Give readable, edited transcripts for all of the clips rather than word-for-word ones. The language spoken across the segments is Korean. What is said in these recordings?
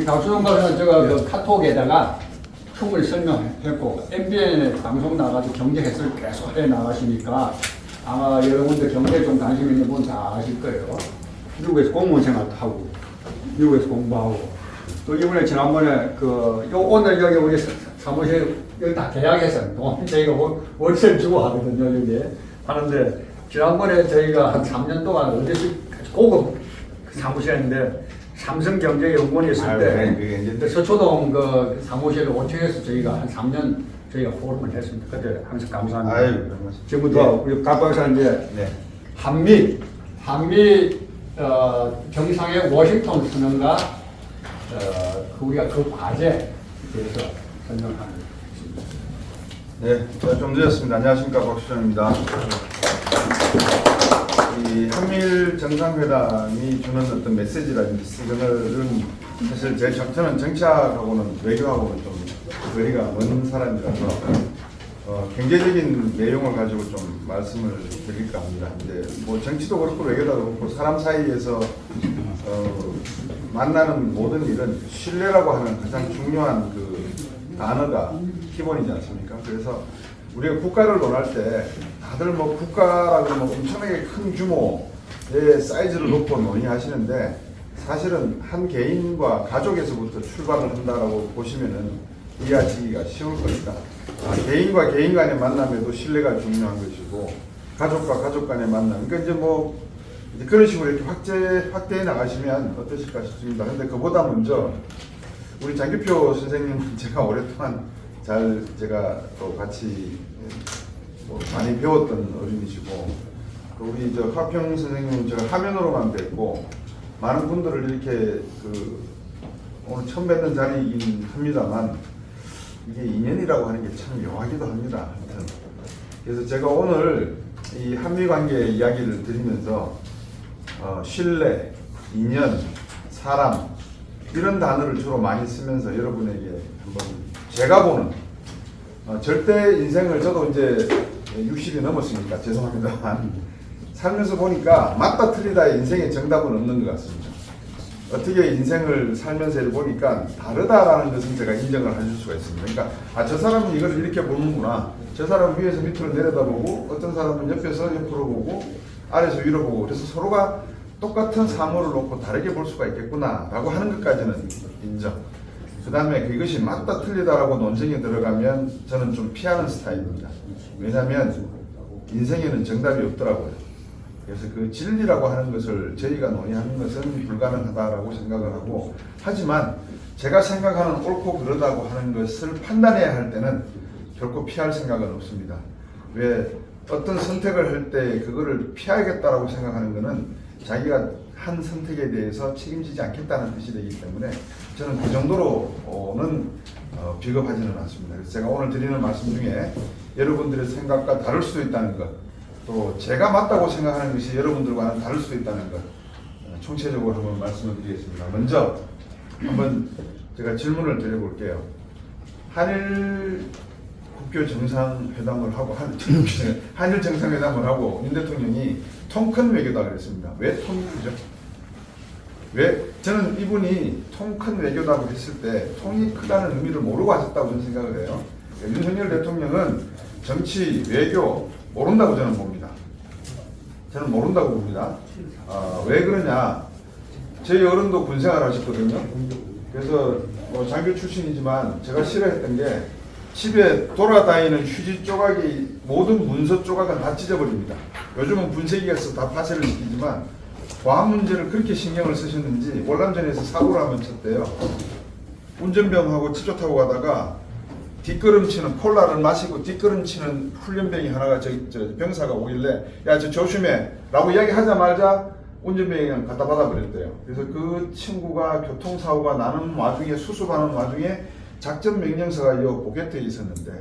박수홍 제가 그 카톡에다가 충분히 설명했고 MBN에 방송 나가서 경제 해설 계속 해 나가시니까 아마 여러분들 경제에 좀 관심 있는 분 다 아실 거예요. 미국에서 공무원 생활도 하고 미국에서 공부하고 또 이번에 지난번에 오늘 여기 우리 사무실 여기 다 계약해서 저희가 월세를 주고 하거든요. 여기 하는데 지난번에 저희가 한 3년 동안 어디서 고급 사무실인데 삼성경제연구원에 있을 때 서초동 그 사무실을 5층에서 저희가 한 3년 저희가 포럼을 했습니다. 그때 항상 감사합니다. 지금부터 우리 각 박사 이제 한미 정상의 워싱턴 선언과 우리가 그 과제에 대해서 설명하는 것입니다. 네, 좀 늦었습니다. 안녕하십니까, 박수정입니다. 이 한미일 정상회담이 주는 어떤 메시지라든지 시그널은 사실 저는 정치학하고는 외교하고는 좀 거리가 먼 사람이라서 경제적인 내용을 가지고 좀 말씀을 드릴까 합니다. 근데 뭐 정치도 그렇고 외교도 그렇고 사람 사이에서 만나는 모든 일은 신뢰라고 하는 가장 중요한 그 단어가 기본이지 않습니까? 그래서 우리가 국가를 논할 때 다들 뭐 국가라 그러면 엄청나게 큰 규모의 사이즈를 놓고 논의하시는데 사실은 한 개인과 가족에서부터 출발을 한다라고 보시면은 이해하시기가 쉬울 겁니다. 개인과 개인 간의 만남에도 신뢰가 중요한 것이고 가족과 가족 간의 만남. 그러니까 이제 그런 식으로 이렇게 확대해 나가시면 어떠실까 싶습니다. 근데 그보다 먼저 우리 장규표 선생님 제가 오랫동안 제가 또 같이 많이 배웠던 어른이시고 또 우리 화평 선생님 제가 화면으로만 뵙고 많은 분들을 이렇게 오늘 처음 뵙는 자리이긴 합니다만 이게 인연이라고 하는 게 참 묘하기도 합니다. 아무튼 그래서 제가 오늘 이 한미 관계 이야기를 드리면서 신뢰, 인연, 사람 이런 단어를 주로 많이 쓰면서 여러분에게 한번 제가 보는 절대 인생을 저도 이제 60이 넘었으니까 죄송합니다만 살면서 보니까 맞다 틀리다 인생의 정답은 없는 것 같습니다. 어떻게 인생을 살면서 보니까 다르다라는 것은 제가 인정을 해줄 수가 있습니다. 그러니까 저 사람은 이걸 이렇게 보는구나. 저 사람은 위에서 밑으로 내려다보고 어떤 사람은 옆에서 옆으로 보고 아래에서 위로 보고 그래서 서로가 똑같은 사물을 놓고 다르게 볼 수가 있겠구나 라고 하는 것까지는 인정. 그 다음에 그것이 맞다 틀리다라고 논쟁에 들어가면 저는 좀 피하는 스타일입니다. 왜냐하면 인생에는 정답이 없더라고요. 그래서 그 진리라고 하는 것을 저희가 논의하는 것은 불가능하다라고 생각을 하고 하지만 제가 생각하는 옳고 그르다고 하는 것을 판단해야 할 때는 결코 피할 생각은 없습니다. 왜 어떤 선택을 할 때 그거를 피하겠다라고 생각하는 것은 자기가 한 선택에 대해서 책임지지 않겠다는 뜻이 되기 때문에 저는 그 정도로는 비겁하지는 않습니다. 그래서 제가 오늘 드리는 말씀 중에 여러분들의 생각과 다를 수도 있다는 것, 또 제가 맞다고 생각하는 것이 여러분들과는 다를 수도 있다는 것, 총체적으로 한번 말씀을 드리겠습니다. 먼저 한번 제가 질문을 드려볼게요. 한일 국교 정상회담을 하고 한일 정상회담을 하고 윤 대통령이 통 큰 외교다 그랬습니다. 왜 통이 크죠? 왜 저는 이분이 통 큰 외교다고 했을 때 통이 크다는 의미를 모르고 하셨다고 저는 생각을 해요. 윤석열 대통령은 정치 외교 모른다고 저는 봅니다. 저는 모른다고 봅니다. 왜 그러냐? 저희 어른도 군생활 하셨거든요. 그래서 장교 출신이지만 제가 싫어했던 게 집에 돌아다니는 휴지 조각이 모든 문서 조각은 다 찢어버립니다. 요즘은 분쇄기가 있어서 다 파쇄를 시키지만 과학 문제를 그렇게 신경을 쓰셨는지 월남전에서 사고를 한번 쳤대요. 운전병하고 집조 타고 가다가 뒷걸음치는 콜라를 마시고 뒷걸음치는 훈련병이 하나가 저 병사가 오길래 야 저 조심해 라고 이야기하자마자 운전병이 그냥 갖다 받아버렸대요. 그래서 그 친구가 교통사고가 나는 와중에 수습하는 와중에 작전 명령서가 이 포켓에 있었는데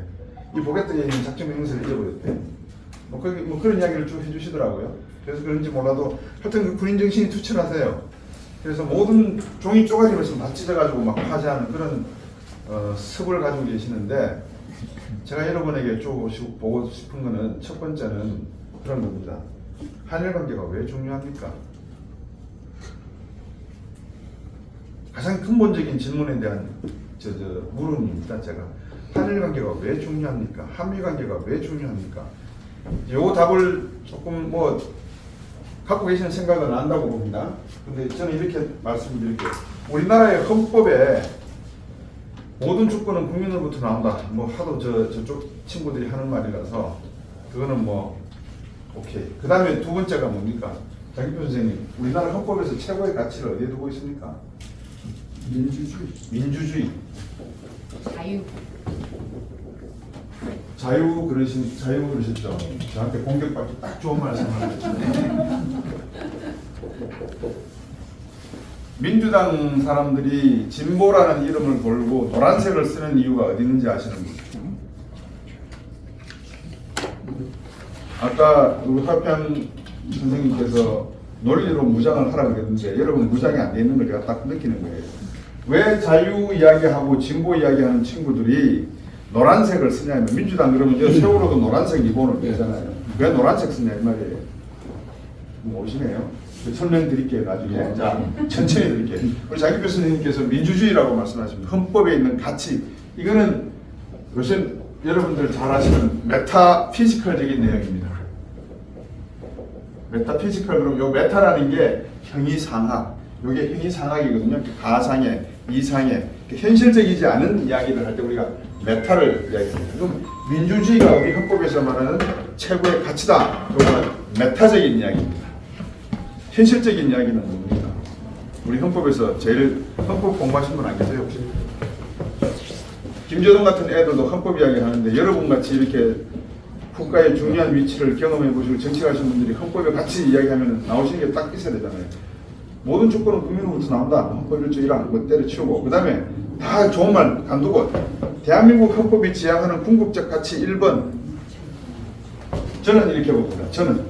이 포켓에 있는 작전 명령서를 잊어버렸대요. 그런 이야기를 쭉 해주시더라고요. 그래서 그런지 몰라도 하여튼 그 군인 정신이 투철하세요. 그래서 모든 종이 쪼가리로 다 찢어가지고 막 파쇄하는 그런 습을 가지고 계시는데 제가 여러분에게 쭉 보고 싶은 거는 첫 번째는 그런 겁니다. 한일 관계가 왜 중요합니까? 가장 근본적인 질문에 대한 물음입니다. 제가 한일 관계가 왜 중요합니까? 한미 관계가 왜 중요합니까? 요 답을 조금 뭐 갖고 계시는 생각은 안다고 봅니다. 근데 저는 이렇게 말씀드릴게요. 우리나라의 헌법에 모든 주권은 국민으로부터 나온다. 뭐 하도 저쪽 친구들이 하는 말이라서 그거는 뭐 오케이. 그 다음에 두 번째가 뭡니까? 장기표 선생님, 우리나라 헌법에서 최고의 가치를 어디에 두고 있습니까? 민주주의. 민주주의. 자유. 자유 그러셨죠? 저한테 공격받기 딱 좋은 말씀하셨죠. 민주당 사람들이 진보라는 이름을 걸고 노란색을 쓰는 이유가 어디 있는지 아시는 분? 아까 우리 화평 선생님께서 논리로 무장을 하라고 그랬는데 여러분 무장이 안 돼 있는 걸 제가 딱 느끼는 거예요. 왜 자유 이야기하고 진보 이야기하는 친구들이 노란색을 쓰냐면 민주당 그러면 저 세월호도 노란색 리본을 빼잖아요. 왜 노란색 쓰냐 이 말이에요. 모르시네요. 설명드릴게요 나중에. 자 천천히 드릴게요. 우리 장기표 선생님께서 민주주의라고 말씀하십니다. 헌법에 있는 가치 이거는 요즘 여러분들 잘 아시는 메타피지컬적인 내용입니다. 메타피지컬 그럼 요 메타라는 게 형이상학. 요게 형이상학이거든요. 가상의, 이상의 현실적이지 않은 이야기를 할 때 우리가 메타를 이야기합니다. 그럼 민주주의가 우리 헌법에서 말하는 최고의 가치다. 이거는 메타적인 이야기입니다. 현실적인 이야기는 뭡니까? 우리 헌법에서 제일 헌법 공부하신 분 안 계세요 혹시? 김재동 같은 애들도 헌법 이야기 하는데 여러분 같이 이렇게 국가의 중요한 위치를 경험해 보시고 정치하시는 분들이 헌법의 가치 이야기하면 나오시는 게 딱 있어야 되잖아요. 모든 주권은 국민으로부터 나온다. 헌법 1조 1항 뭐 때려치우고 그 다음에 다 좋은 말 간두고 대한민국 헌법이 지향하는 궁극적 가치 1번 저는 이렇게 봅니다. 저는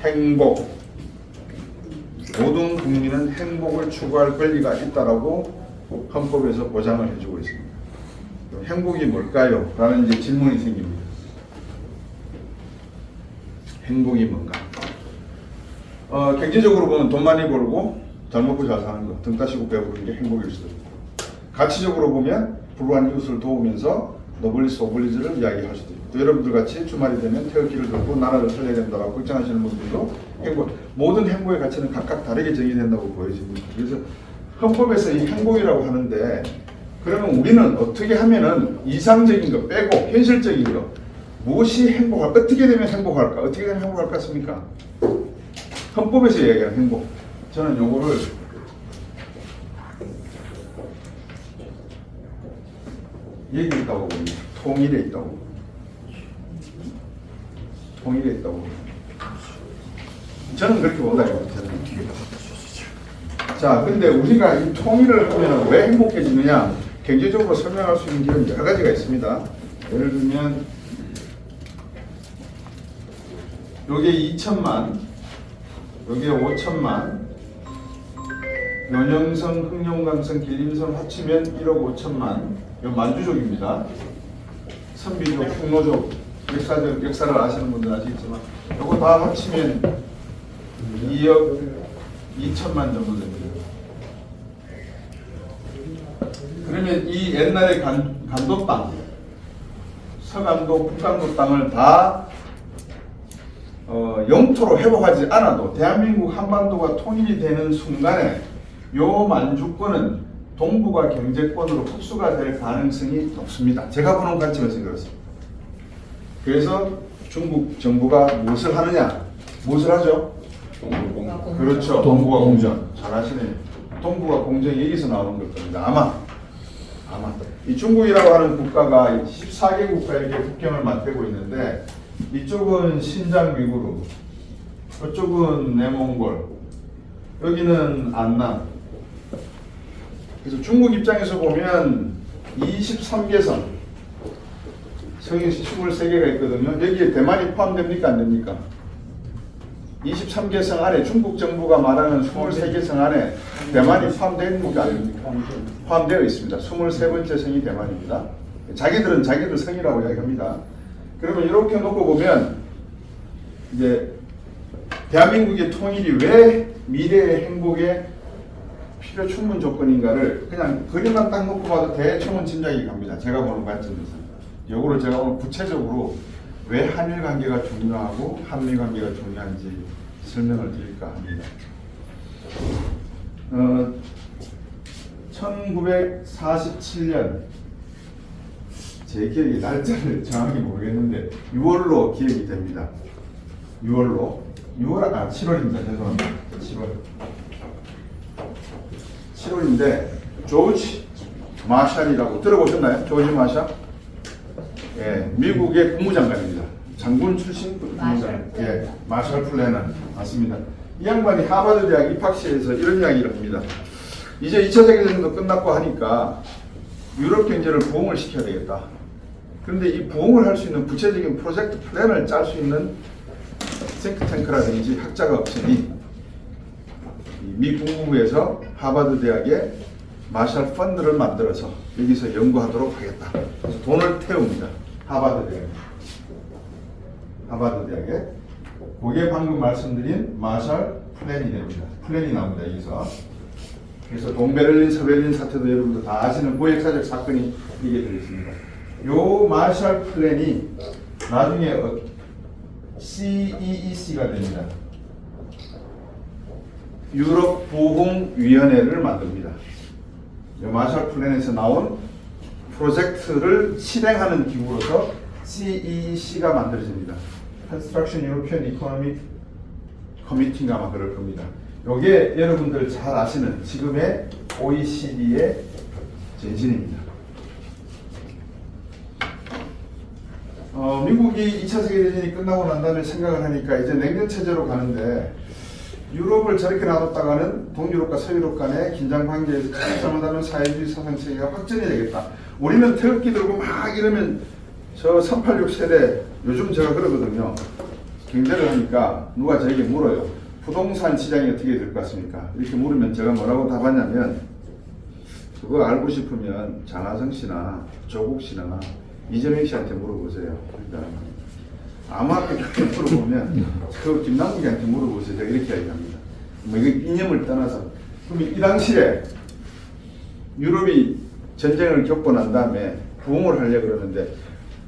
행복 모든 국민은 행복을 추구할 권리가 있다라고 헌법에서 보장을 해주고 있습니다. 행복이 뭘까요? 라는 이제 질문이 생깁니다. 행복이 뭔가? 경제적으로 보면 돈 많이 벌고 잘 먹고 잘 사는 거, 등 따시고 배부르는 게 행복일 수도 있고 가치적으로 보면 불우한 이웃을 도우면서 노블리스 오블리즈를 이야기할 수도 있고 또 여러분들 같이 주말이 되면 태극기를 들고 나라를 살려야 된다고 걱정하시는 분들도 행복, 모든 행복의 가치는 각각 다르게 정의된다고 보여집니다. 그래서 헌법에서 이 행복이라고 하는데 그러면 우리는 어떻게 하면은 이상적인 거 빼고 현실적인 거 무엇이 행복할까? 어떻게 되면 행복할까? 어떻게 되면 행복할 것 같습니까? 헌법에서 이야기하는 행복. 저는 요거를 여기 있다고 봅니다. 통일에 있다고. 통일에 있다고 봅니다. 저는 그렇게 본다 이거죠. 자, 근데 우리가 이 통일을 하면 왜 행복해지느냐? 경제적으로 설명할 수 있는 길은 여러 가지가 있습니다. 예를 들면 요게 2천만, 요게 5천만, 연영성, 흑룡강성, 길림성 합치면 1억 5천만. 요 만주족입니다. 선비족, 흉노족, 역사를 아시는 분들 아시겠지만 요거 다 합치면 2억 2천만 정도 됩니다. 그러면 이 옛날에 간도 땅, 서간도, 북간도 땅을 다 영토로 회복하지 않아도 대한민국 한반도가 통일이 되는 순간에 요 만주권은 동북아 경제권으로 흡수가 될 가능성이 높습니다. 제가 보는 관점에서 그렇습니다. 그래서 중국 정부가 무엇을 하느냐? 무엇을 하죠? 그렇죠. 동북아 공전. 잘 아시네요. 동북아 공전이 여기서 나오는 걸 겁니다. 아마 이 중국이라고 하는 국가가 14개 국가 이렇게 국경을 맞대고 있는데 이쪽은 신장 위구르, 이쪽은 내몽골, 여기는 안남. 그래서 중국 입장에서 보면 23개성, 성이 23개가 있거든요. 여기에 대만이 포함됩니까? 안 됩니까? 23개성 안에 중국 정부가 말하는 23개성 안에 대만이 포함되어 있습니까? 안 됩니까? 포함되어 있습니다. 23번째 성이 대만입니다. 자기들은 자기들 성이라고 이야기합니다. 그러면 이렇게 놓고 보면 이제 대한민국의 통일이 왜 미래의 행복의 필요 충분 조건인가를 그냥 그림만 딱 놓고 봐도 대충은 짐작이 갑니다. 제가 보는 관점에서. 요거를 제가 오늘 구체적으로 왜 한일 관계가 중요하고 한미 관계가 중요한지 설명을 드릴까 합니다. 1947년 제 기억이 날짜를 정확히 모르겠는데 6월로 기억이 됩니다. 7월입니다. 죄송합니다. 7월인데 조지 마샬이라고 들어보셨나요? 조지 마샬? 예, 미국의 국무장관입니다. 장군 출신 국무장관. 예, 마샬 플랜은 맞습니다. 이 양반이 하버드 대학 입학시에서 이런 이야기를 합니다. 이제 2차 세계대전도 끝났고 하니까 유럽 경제를 부흥을 시켜야 되겠다. 그런데 이 부흥을 할 수 있는 구체적인 프로젝트 플랜을 짤 수 있는 싱크탱크라든지 학자가 없으니 미 국무부에서 하버드 대학에 마샬 펀드를 만들어서 여기서 연구하도록 하겠다. 그래서 돈을 태웁니다. 하버드 대학에. 그게 방금 말씀드린 마샬 플랜이 됩니다. 플랜이 나옵니다. 여기서. 그래서 동베를린, 서베를린 사태도 여러분들 다 아시는 고역사적 사건이 이게 되겠습니다. 요 마샬 플랜이 나중에 CEEC가 됩니다. 유럽 부흥위원회를 만듭니다. 요 마샬 플랜에서 나온 프로젝트를 실행하는 기구로서 CEEC가 만들어집니다. Construction European Economic Committee가 아마 그럴 겁니다. 요게 여러분들 잘 아시는 지금의 OECD의 전신입니다. 미국이 2차 세계대전이 끝나고 난 다음에 생각을 하니까 이제 냉전체제로 가는데 유럽을 저렇게 놔뒀다가는 동유럽과 서유럽 간의 긴장 관계에서 잘못하면 사회주의 사상체계가 확전이 되겠다. 우리는 태극기 들고 막 이러면 저 386 세대 요즘 제가 그러거든요. 경제를 하니까 누가 저에게 물어요. 부동산 시장이 어떻게 될 것 같습니까? 이렇게 물으면 제가 뭐라고 답하냐면 그거 알고 싶으면 장하성 씨나 조국 씨나 이재명 씨한테 물어보세요. 그러니까 아마 그렇게 물어보면 그 김남국이한테 물어보세요. 제가 이렇게 얘기합니다. 뭐 이거 이념을 떠나서 그럼 이 당시에 유럽이 전쟁을 겪고 난 다음에 부흥을 하려고 그러는데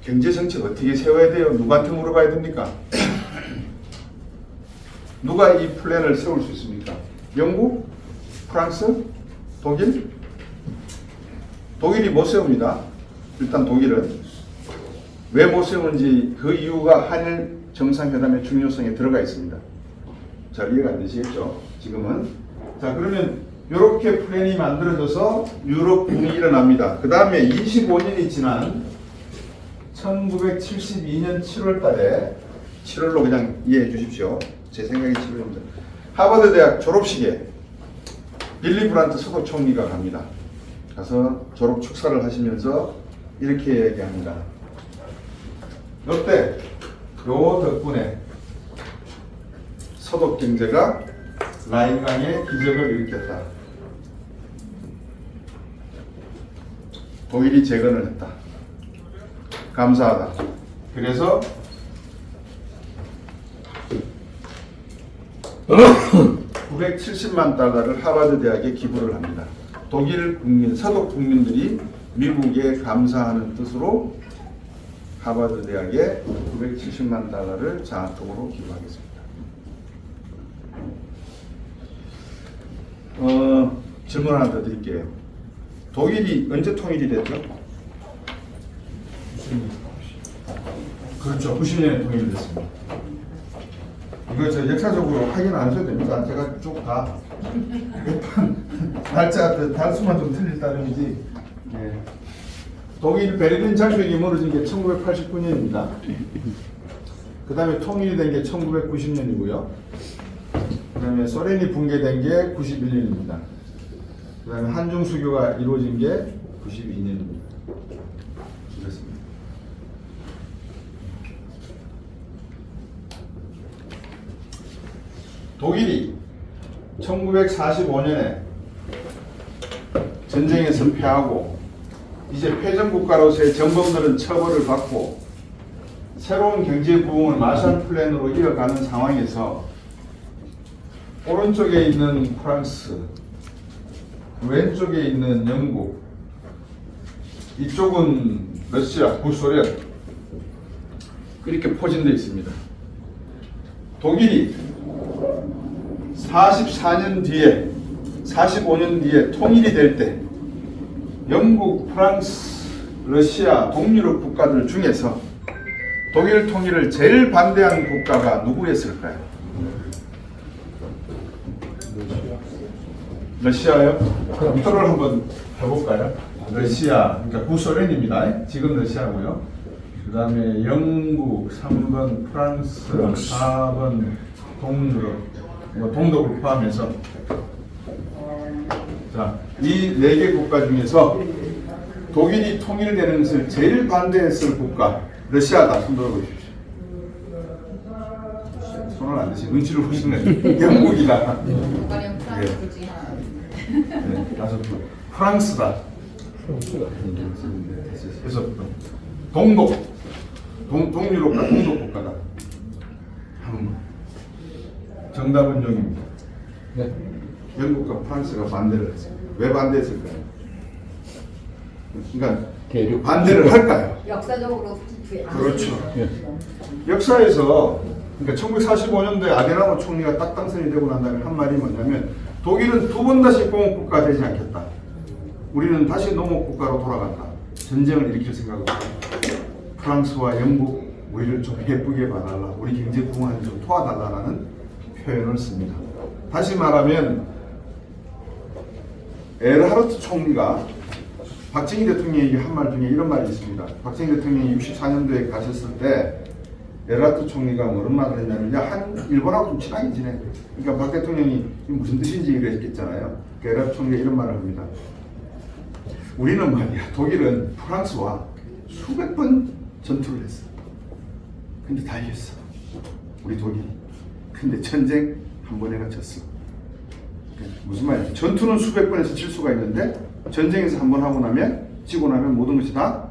경제 정책 어떻게 세워야 돼요? 누구한테 물어봐야 됩니까? 누가 이 플랜을 세울 수 있습니까? 영국? 프랑스? 독일? 독일이 못 세웁니다. 일단 독일은 왜 못 세우는지 그 이유가 한일 정상회담의 중요성에 들어가 있습니다. 잘 이해가 안 되시겠죠? 지금은. 자, 그러면 이렇게 플랜이 만들어져서 유럽 붐이 일어납니다. 그 다음에 25년이 지난 1972년 7월 달에 7월로 그냥 이해해 주십시오. 제 생각이 7월입니다. 하버드 대학 졸업식에 빌리 브란트 서독 총리가 갑니다. 가서 졸업 축사를 하시면서 이렇게 얘기합니다. 이때 요 덕분에 서독 경제가 라인강의 기적을 일으켰다. 독일이 재건을 했다. 감사하다. 그래서 970만 달러를 하버드 대학에 기부를 합니다. 독일 국민, 서독 국민들이 미국에 감사하는 뜻으로 하버드 대학에 970만 달러를 장학금으로 기부하겠습니다. 질문 하나 더 드릴게요. 독일이 언제 통일이 됐죠? 그렇죠. 90년에 통일이 됐습니다. 이거 저 역사적으로 확인 안 하셔도 됩니다. 제가 쭉 다 날짜 달수만 좀 틀릴 따름이지. 네. 독일 베를린 장벽이 무너진 게 1989년입니다. 그 다음에 통일이 된 게 1990년이고요. 그 다음에 소련이 붕괴된 게 91년입니다. 그 다음에 한중 수교가 이루어진 게 92년입니다. 이렇습니다. 독일이 1945년에 전쟁에서 패하고 이제 패전국가로서의 전범들은 처벌을 받고 새로운 경제 부흥을 마샬 플랜으로 이어가는 상황에서 오른쪽에 있는 프랑스, 왼쪽에 있는 영국, 이쪽은 러시아, 구소련 그렇게 포진되어 있습니다. 독일이 44년 뒤에 45년 뒤에 통일이 될 때 영국, 프랑스, 러시아, 동유럽 국가들 중에서 독일 통일을 제일 반대한 국가가 누구였을까요? 러시아요? 컨트롤 한번 해볼까요? 러시아, 그러니까 구소련입니다. 지금 러시아고요. 그 다음에 영국, 3번 프랑스, 4번 동유럽, 동독을 포함해서 자, 이 4개 국가 중에서 독일이 통일되는 것을 제일 반대했을 국가 러시아다. 손 들어보십시오. 손을 안 드시 눈치를 보시는 영국이다. 가령 프랑스지. 네, 5분. 프랑스다. 그래서 동유럽과 동독 국가다. 정답은 여기입니다. 네. 영국과 프랑스가 반대를 했어요. 왜 반대했을까요? 그러니까 대륙. 반대를 할까요? 역사적으로 그렇죠. 예. 역사에서 그러니까 1945년도에 아데나워 총리가 딱 당선이 되고 난 다음에 한 말이 뭐냐면 독일은 2번 다시 공업국가가 되지 않겠다. 우리는 다시 농업국가로 돌아간다. 전쟁을 일으킬 생각을 합니다. 프랑스와 영국 우리를 좀 예쁘게 봐달라. 우리 경제 부흥을 좀 도와달라는 표현을 씁니다. 다시 말하면 에르하르트 총리가 박정희 대통령에게 한 말 중에 이런 말이 있습니다. 박정희 대통령이 64년도에 가셨을 때 에르하르트 총리가 뭐런 말을 했냐면 일본하고 좀 친하게 지내. 그러니까 박 대통령이 무슨 뜻인지 이랬겠잖아요. 그러니까 에르하르트 총리가 이런 말을 합니다. 우리는 말이야 독일은 프랑스와 수백 번 전투를 했어. 근데 다 이겼어. 우리 독일이. 근데 전쟁 한 번에가 졌어. 무슨 말이야? 전투는 수백 번에서 질 수가 있는데 전쟁에서 한 번 하고 나면 지고 나면 모든 것이 다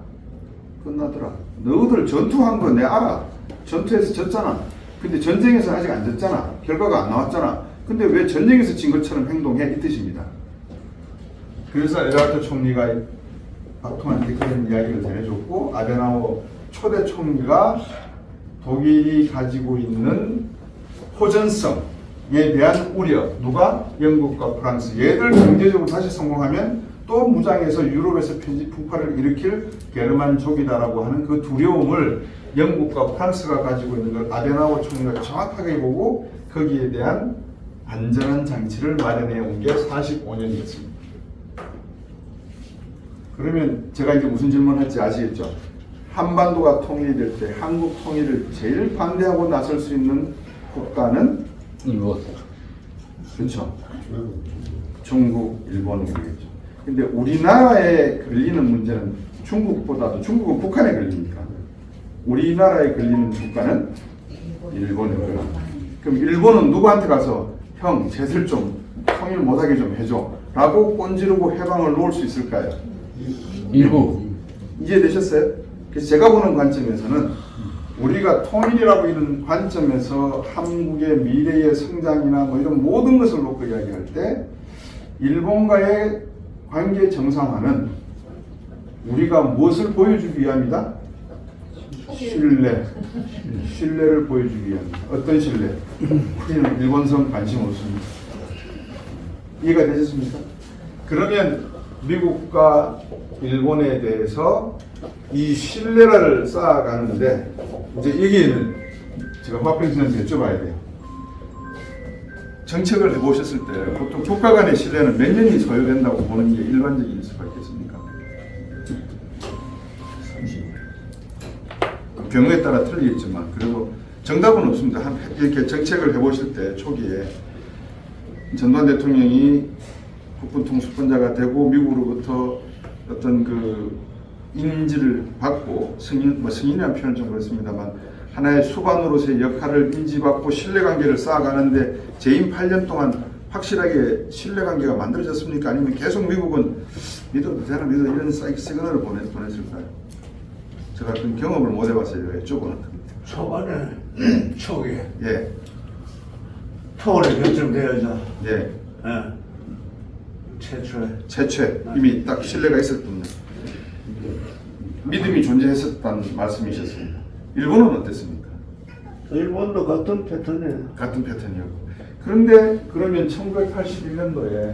끝나더라. 너희들 전투한 거 내 알아. 전투에서 졌잖아. 근데 전쟁에서 아직 안 졌잖아. 결과가 안 나왔잖아. 근데 왜 전쟁에서 진 것처럼 행동해? 이 뜻입니다. 그래서 에르하르트 총리가 박통한테 그런 이야기를 전해줬고 아데나워 초대 총리가 독일이 가지고 있는 호전성에 대한 우려, 누가? 영국과 프랑스. 얘들 경제적으로 다시 성공하면 또 무장해서 유럽에서 편지 풍파를 일으킬 게르만족이다라고 하는 그 두려움을 영국과 프랑스가 가지고 있는 걸 아데나워 총리가 정확하게 보고 거기에 대한 안전한 장치를 마련해 온 게 45년이었습니다. 그러면 제가 이제 무슨 질문을 할지 아시겠죠? 한반도가 통일이 될 때 한국 통일을 제일 반대하고 나설 수 있는 국가는 일본. 그렇죠. 중국, 일본이겠죠. 근데 우리나라에 걸리는 문제는 중국보다도 중국은 북한에 걸리니까 우리나라에 걸리는 국가는 일본에 걸려. 그럼 일본은 누구한테 가서 형 쟤들 좀 통일 못하게 좀 해줘 라고 꼰지르고 해방을 놓을 수 있을까요? 일부. 이해되셨어요? 그래서 제가 보는 관점에서는 우리가 통일이라고 이런 관점에서 한국의 미래의 성장이나 뭐 이런 모든 것을 놓고 이야기할 때 일본과의 관계 정상화는 우리가 무엇을 보여주기 위함이다? 신뢰. 신뢰를 보여주기 위함이다. 어떤 신뢰? 우리는 일본성 관심 없습니다. 이해가 되셨습니까? 그러면 미국과 일본에 대해서 이 신뢰를 쌓아가는데 이제 여기에는 제가 화평 선생님한테 여쭤봐야 돼요. 정책을 해보셨을 때 보통 국가 간의 신뢰는 몇 년이 소요된다고 보는 게 일반적인 수가 있겠습니까? 30년. 경우에 따라 틀리겠지만 그래도 정답은 없습니다. 이렇게 정책을 해보실 때 초기에 전두환 대통령이 국군통수권자가 되고 미국으로부터 어떤 그 인지를 받고 승인이라는 표현은 좀 그렇습니다만 하나의 수반으로서의 역할을 인지받고 신뢰관계를 쌓아가는데 재임 8년 동안 확실하게 신뢰관계가 만들어졌습니까? 아니면 계속 미국은 믿어도 되나 믿어도 이런 시그널을 보냈을까요? 제가 그런 경험을 못 해봤어요. 여쭤보는 겁니다. 초반에 초기에 예. 서울에 결정되어서 예. 최초에 이미 딱 신뢰가 있었군요. 믿음이 존재했었다는 말씀이셨습니다. 일본은 어땠습니까? 일본도 같은 패턴이에요. 같은 패턴이었고. 그런데 그러면 1981년도에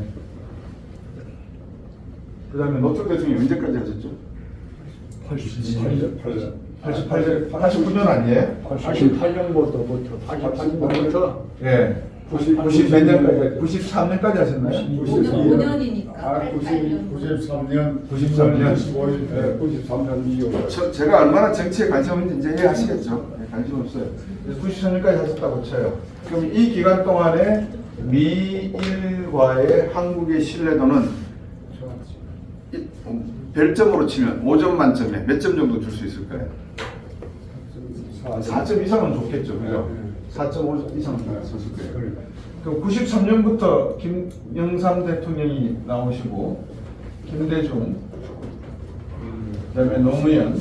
그 다음에 노트북 대통령이 언제까지 하셨죠? 89년 아니에요? 88년부터 88년부터 예. 90 몇 년까지? 93년까지 하셨나요? 5년이니까 93년 93년 93년 이후 제가 얼마나 정치에 관심 있는지 이제 이해하시겠죠? 네, 관심 없어요. 93년까지 하셨다고 쳐요. 그럼 이 기간 동안에 미일과의 한국의 신뢰도는 별점으로 치면 5점 만점에 몇 점 정도 줄 수 있을까요? 4점 이상은 좋겠죠, 그죠? 4.5점 이상은 줬을 거예요. 그럼 93년부터 김영삼 대통령이 나오시고 김대중, 그다음에 노무현,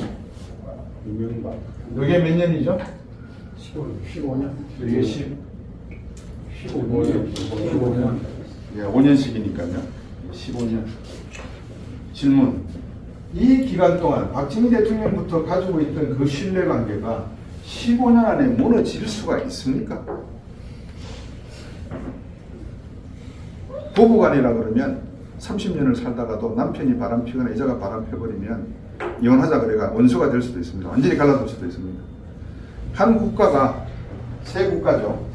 이명박 이게 몇 년이죠? 15년 이게 15년 예, 5년씩이니까요. 15년. 질문. 이 기간 동안 박정희 대통령부터 가지고 있던 그 신뢰관계가 15년 안에 무너질 수가 있습니까? 부부간이라 그러면 30년을 살다가도 남편이 바람 피거나 여자가 바람 펴버리면 이혼하자 그래가 원수가 될 수도 있습니다. 완전히 갈라질 수도 있습니다. 한 국가가 세 국가죠.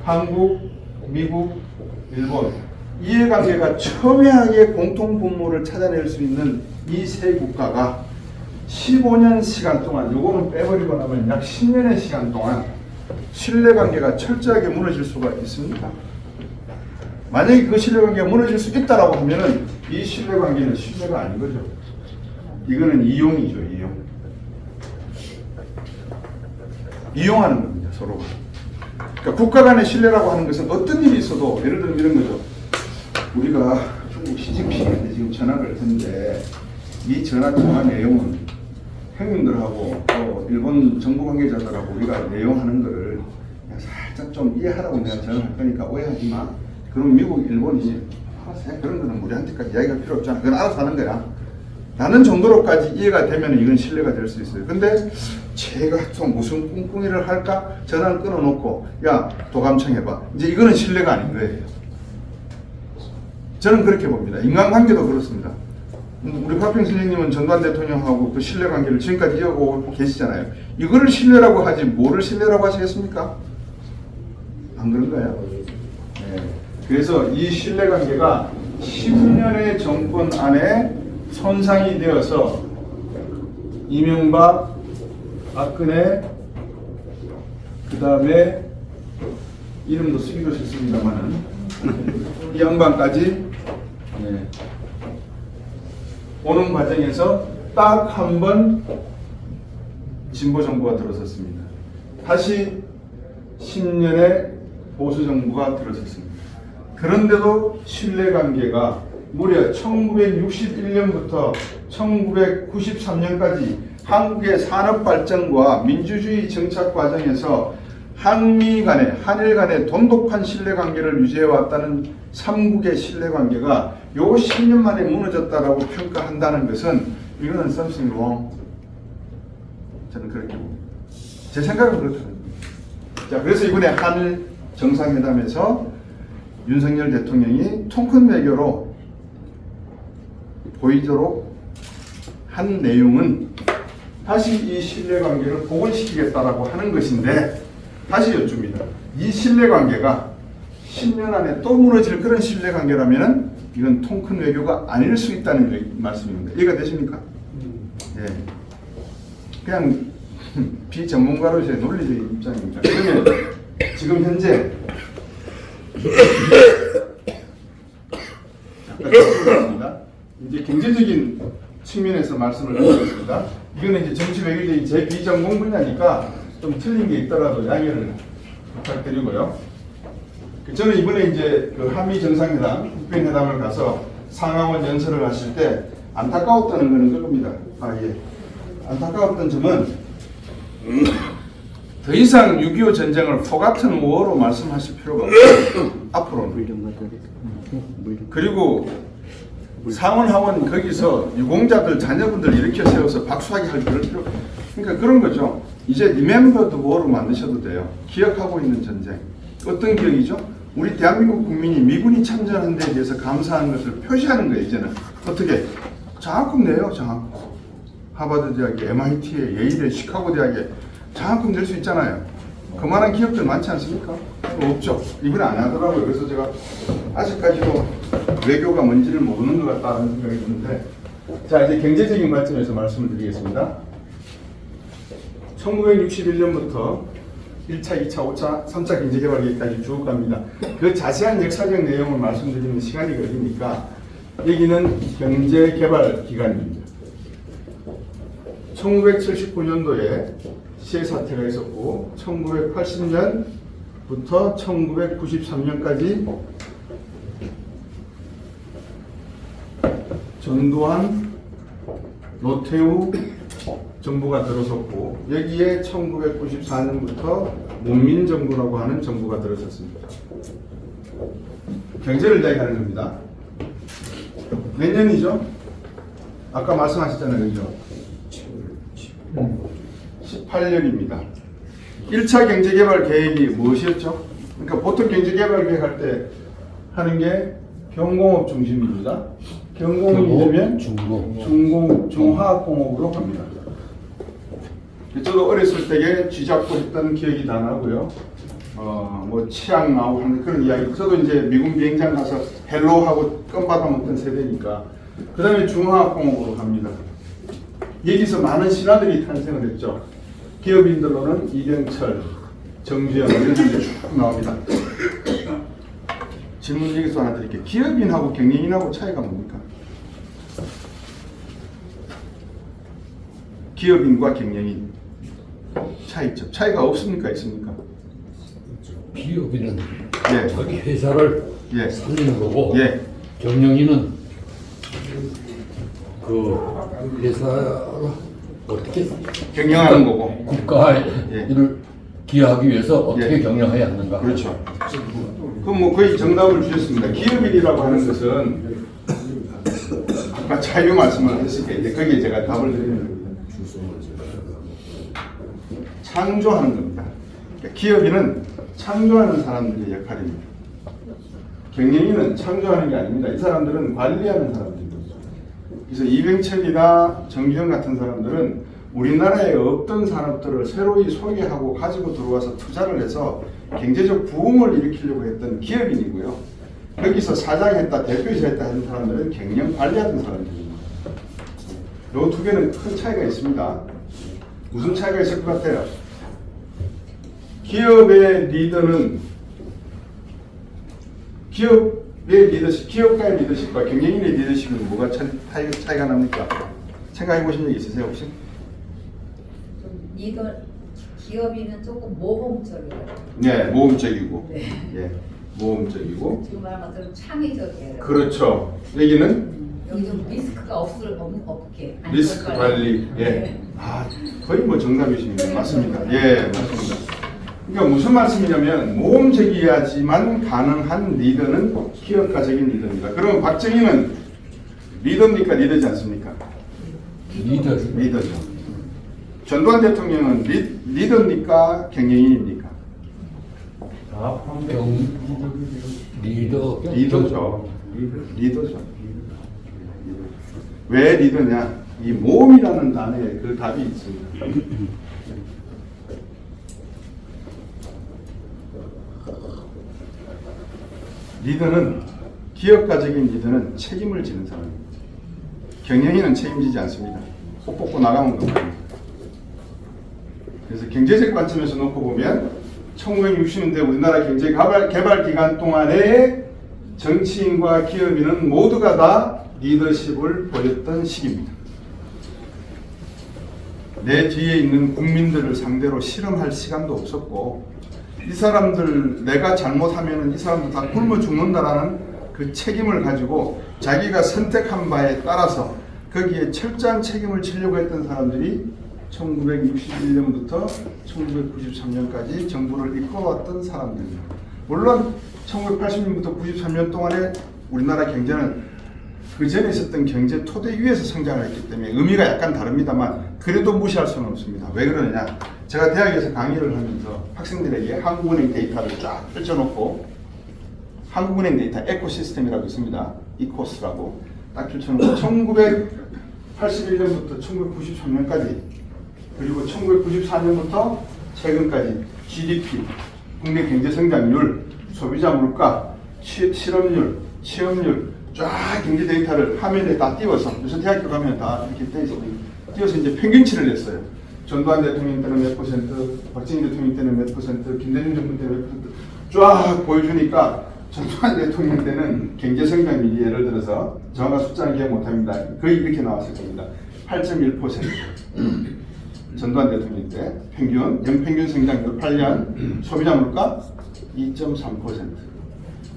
한국, 미국, 일본. 이해관계가 첨예하게 공통분모를 찾아낼 수 있는 이 세 국가가 15년 시간 동안, 요거는 빼버리고 나면 약 10년의 시간 동안 신뢰관계가 철저하게 무너질 수가 있습니다. 만약에 그 신뢰관계가 무너질 수 있다라고 하면은 이 신뢰관계는 신뢰가 아닌 거죠. 이거는 이용이죠, 이용. 이용하는 겁니다, 서로가. 그러니까 국가 간의 신뢰라고 하는 것은 어떤 일이 있어도, 예를 들면 이런 거죠. 우리가 중국 시진핑한테 지금 전화를 했는데 이 전화 통화 내용은 형님들하고 또 일본 정부 관계자들하고 우리가 내용하는 거를 그냥 살짝 좀 이해하라고 내가 전화할 거니까 오해하지 마. 그럼 미국, 일본이 알았어, 그런 거는 우리한테까지 이야기가 필요 없잖아. 그건 알아서 하는 거야. 라는 정도로까지 이해가 되면 이건 신뢰가 될 수 있어요. 근데 제가 좀 무슨 꿍꿍이를 할까? 전화를 끊어놓고 야 도감청 해봐. 이제 이거는 신뢰가 아닌 거예요. 저는 그렇게 봅니다. 인간관계도 그렇습니다. 우리 화평 선생님은 전두환 대통령하고 그 신뢰관계를 지금까지 이어오고 계시잖아요. 이거를 신뢰라고 하지 뭐를 신뢰라고 하시겠습니까? 안 그런가요? 네. 그래서 이 신뢰관계가 10년의 정권 안에 손상이 되어서 이명박, 박근혜, 그 다음에 이름도 쓰기도 싫습니다만은 이 양반까지 네. 오는 과정에서 딱 한 번 진보 정부가 들어섰습니다. 다시 10년의 보수 정부가 들어섰습니다. 그런데도 신뢰관계가 무려 1961년부터 1993년까지 한국의 산업 발전과 민주주의 정착 과정에서 한미 간의, 한일 간의 돈독한 신뢰관계를 유지해왔다는 삼국의 신뢰관계가 요 10년 만에 무너졌다라고 평가한다는 것은 이거는 something wrong. 저는 그렇게 봅니다. 제 생각은 그렇거든요. 자, 그래서 이번에 한일 정상회담에서 윤석열 대통령이 통큰 외교로 보이도록 한 내용은 다시 이 신뢰관계를 복원시키겠다라고 하는 것인데 다시 여쭙니다. 이 신뢰관계가 10년 안에 또 무너질 그런 신뢰관계라면 이건 통큰 외교가 아닐 수 있다는 말씀입니다. 이해가 되십니까? 예. 그냥 비전문가로서의 논리적인 입장입니다. 그러면 지금 현재 이제 경제적인 측면에서 말씀을 드리겠습니다. 이거는 이제 정치 외교적인 제 비전공 분야니까 좀 틀린 게 있더라도 양해를 부탁드리고요. 저는 이번에 이제 그 한미 정상회담, 국빈회담을 가서 상하원 연설을 하실 때 안타까웠다는 것은 그겁니다. 아, 예. 안타까웠던 점은 더 더 이상 6.25 전쟁을 포 같은 워로 말씀하실 필요가 없어요. 앞으로는. 그리고 상원하원 거기서 유공자들 자녀분들 일으켜 세워서 박수하게 할 그럴 필요. 그러니까 그런 거죠. 이제 Remember the War로 만드셔도 돼요. 기억하고 있는 전쟁. 어떤 기억이죠? 우리 대한민국 국민이 미군이 참전한 데에 대해서 감사하는 것을 표시하는 거예요. 이제는 어떻게? 장학금 내요. 장학금. 하버드 대학에, MIT에, 예일에, 시카고 대학에 장학금 낼 수 있잖아요. 그만한 기업들 많지 않습니까? 없죠. 이번에 안 하더라고요. 그래서 제가 아직까지도 외교가 뭔지를 모르는 것 같다는 생각이 드는데, 자, 이제 경제적인 관점에서 말씀을 드리겠습니다. 1961년부터 1차, 2차, 5차, 3차 경제개발계획까지 쭉 갑니다. 그 자세한 역사적 내용을 말씀드리는 시간이 걸리니까 여기는 경제개발 기간입니다. 1979년도에 시해 사태가 있었고 1980년부터 1993년까지 전두환, 노태우 정부가 들어섰고 여기에 1994년부터 문민정부라고 하는 정부가 들어섰습니다. 경제를 이야기하는 겁니다. 몇 년이죠? 아까 말씀하셨잖아요. 그죠? 18년입니다. 1차 경제개발 계획이 무엇이었죠? 그러니까 보통 경제개발 계획할 때 하는 게 경공업 중심입니다. 경공업이 되면 중화학공업으로 갑니다. 저도 어렸을 때에 쥐잡고 했던 기억이 다 나고요. 뭐 치약 나오고 하는 그런 이야기. 저도 이제 미군 비행장 가서 헬로우하고 껌 받아 먹던 세대니까. 그 다음에 중화학공업으로 갑니다. 여기서 많은 신화들이 탄생을 했죠. 기업인들로는 이병철, 정주영 이런 분들이 쭉 나옵니다. 질문 여기서 하나 드릴게요. 기업인하고 경영인하고 차이가 뭡니까? 기업인과 경영인 차이점. 차이가 없습니까? 있습니까? 기업인은 예. 자기 회사를 예. 살리는 거고 예. 경영인은 그 회사를 어떻게 경영하는 거고. 국가의 예. 일을 기여하기 위해서 어떻게 예. 경영해야 하는가. 그렇죠. 그럼 뭐 거의 정답을 주셨습니다. 기업인이라고 하는 것은 아까 자유 말씀을 했으니까 이제 거기에 제가 답을 드리는 겁니다. 창조하는 겁니다. 그러니까 기업인은 창조하는 사람들의 역할입니다. 경영인은 창조하는 게 아닙니다. 이 사람들은 관리하는 사람들입니다. 그래서 이병철이나 정규영 같은 사람들은 우리나라에 없던 산업들을 새로이 소개하고 가지고 들어와서 투자를 해서 경제적 부흥을 일으키려고 했던 기업인이고요. 거기서 사장했다, 대표이사 했다 하는 사람들은 경영 관리하던 사람들입니다. 이 두 개는 큰 차이가 있습니다. 무슨 차이가 있을 것 같아요? 기업의 리더는 기업의 리더십, 기업가의 리더십과 경영인의 리더십은 뭐가 차이가 납니까? 생각해 보신 적 있으세요 혹시? 리더 기업인은 조금 모험적이에요. 네, 모험적이고, 네. 예, 모험적이고. 지금 말한 것처럼 창의적이에요. 그렇죠. 여기는 여기 좀 리스크가 없게. 리스크 관리. 예. 네. 아, 거의 뭐 정답이십니다. 맞습니다. 예, 맞습니다. 그러니까 무슨 말씀이냐면 모험적이야지만 가능한 리더는 기업가적인 리더입니다. 그러면 박정희는 리더입니까? 리더지 않습니까? 리더죠. 전두환 대통령은 리더입니까? 경영인입니까? 리더죠. 왜 리더냐? 이 모험이라는 단어에 그 답이 있습니다. 리더는 기업가적인 리더는 책임을 지는 사람입니다. 경영인은 책임지지 않습니다. 꼭 뽑고 나가면 겁니다. 그래서 경제적 관점에서 놓고 보면 1960년대 우리나라 경제 개발 기간 동안에 정치인과 기업인은 모두가 다 리더십을 보였던 시기입니다. 내 뒤에 있는 국민들을 상대로 실험할 시간도 없었고 이 사람들 내가 잘못하면 이 사람들 다 굶어 죽는다라는 그 책임을 가지고 자기가 선택한 바에 따라서 거기에 철저한 책임을 지려고 했던 사람들이 1961년부터 1993년까지 정부를 이끌어왔던 사람들입니다. 물론 1980년부터 93년 동안에 우리나라 경제는 그 전에 있었던 경제 토대 위에서 성장을 했기 때문에 의미가 약간 다릅니다만 그래도 무시할 수는 없습니다. 왜 그러느냐? 제가 대학에서 강의를 하면서 학생들에게 한국은행 데이터를 쫙 펼쳐놓고 한국은행 데이터 에코시스템이라고 있습니다. 이코스라고 딱 펼쳐놓고 1981년부터 1993년까지 그리고 1994년부터 최근까지 GDP, 국내 경제 성장률, 소비자 물가, 실업률, 취업률 쫙 경제 데이터를 화면에 다 띄워서 요새 대학교 가면 다 이렇게 띄워서 이제 평균치를 냈어요. 전두환 대통령 때는 몇 퍼센트, 박정희 대통령 때는 몇 퍼센트, 김대중 정부 때는 몇 퍼센트 쫙 보여주니까 전두환 대통령 때는 경제 성장률이 예를 들어서 정확한 숫자는 기억 못합니다. 거의 이렇게 나왔을 겁니다. 8.1%. 전두환 대통령 때 평균 연평균 성장률 8년 소비자 물가 2.3%.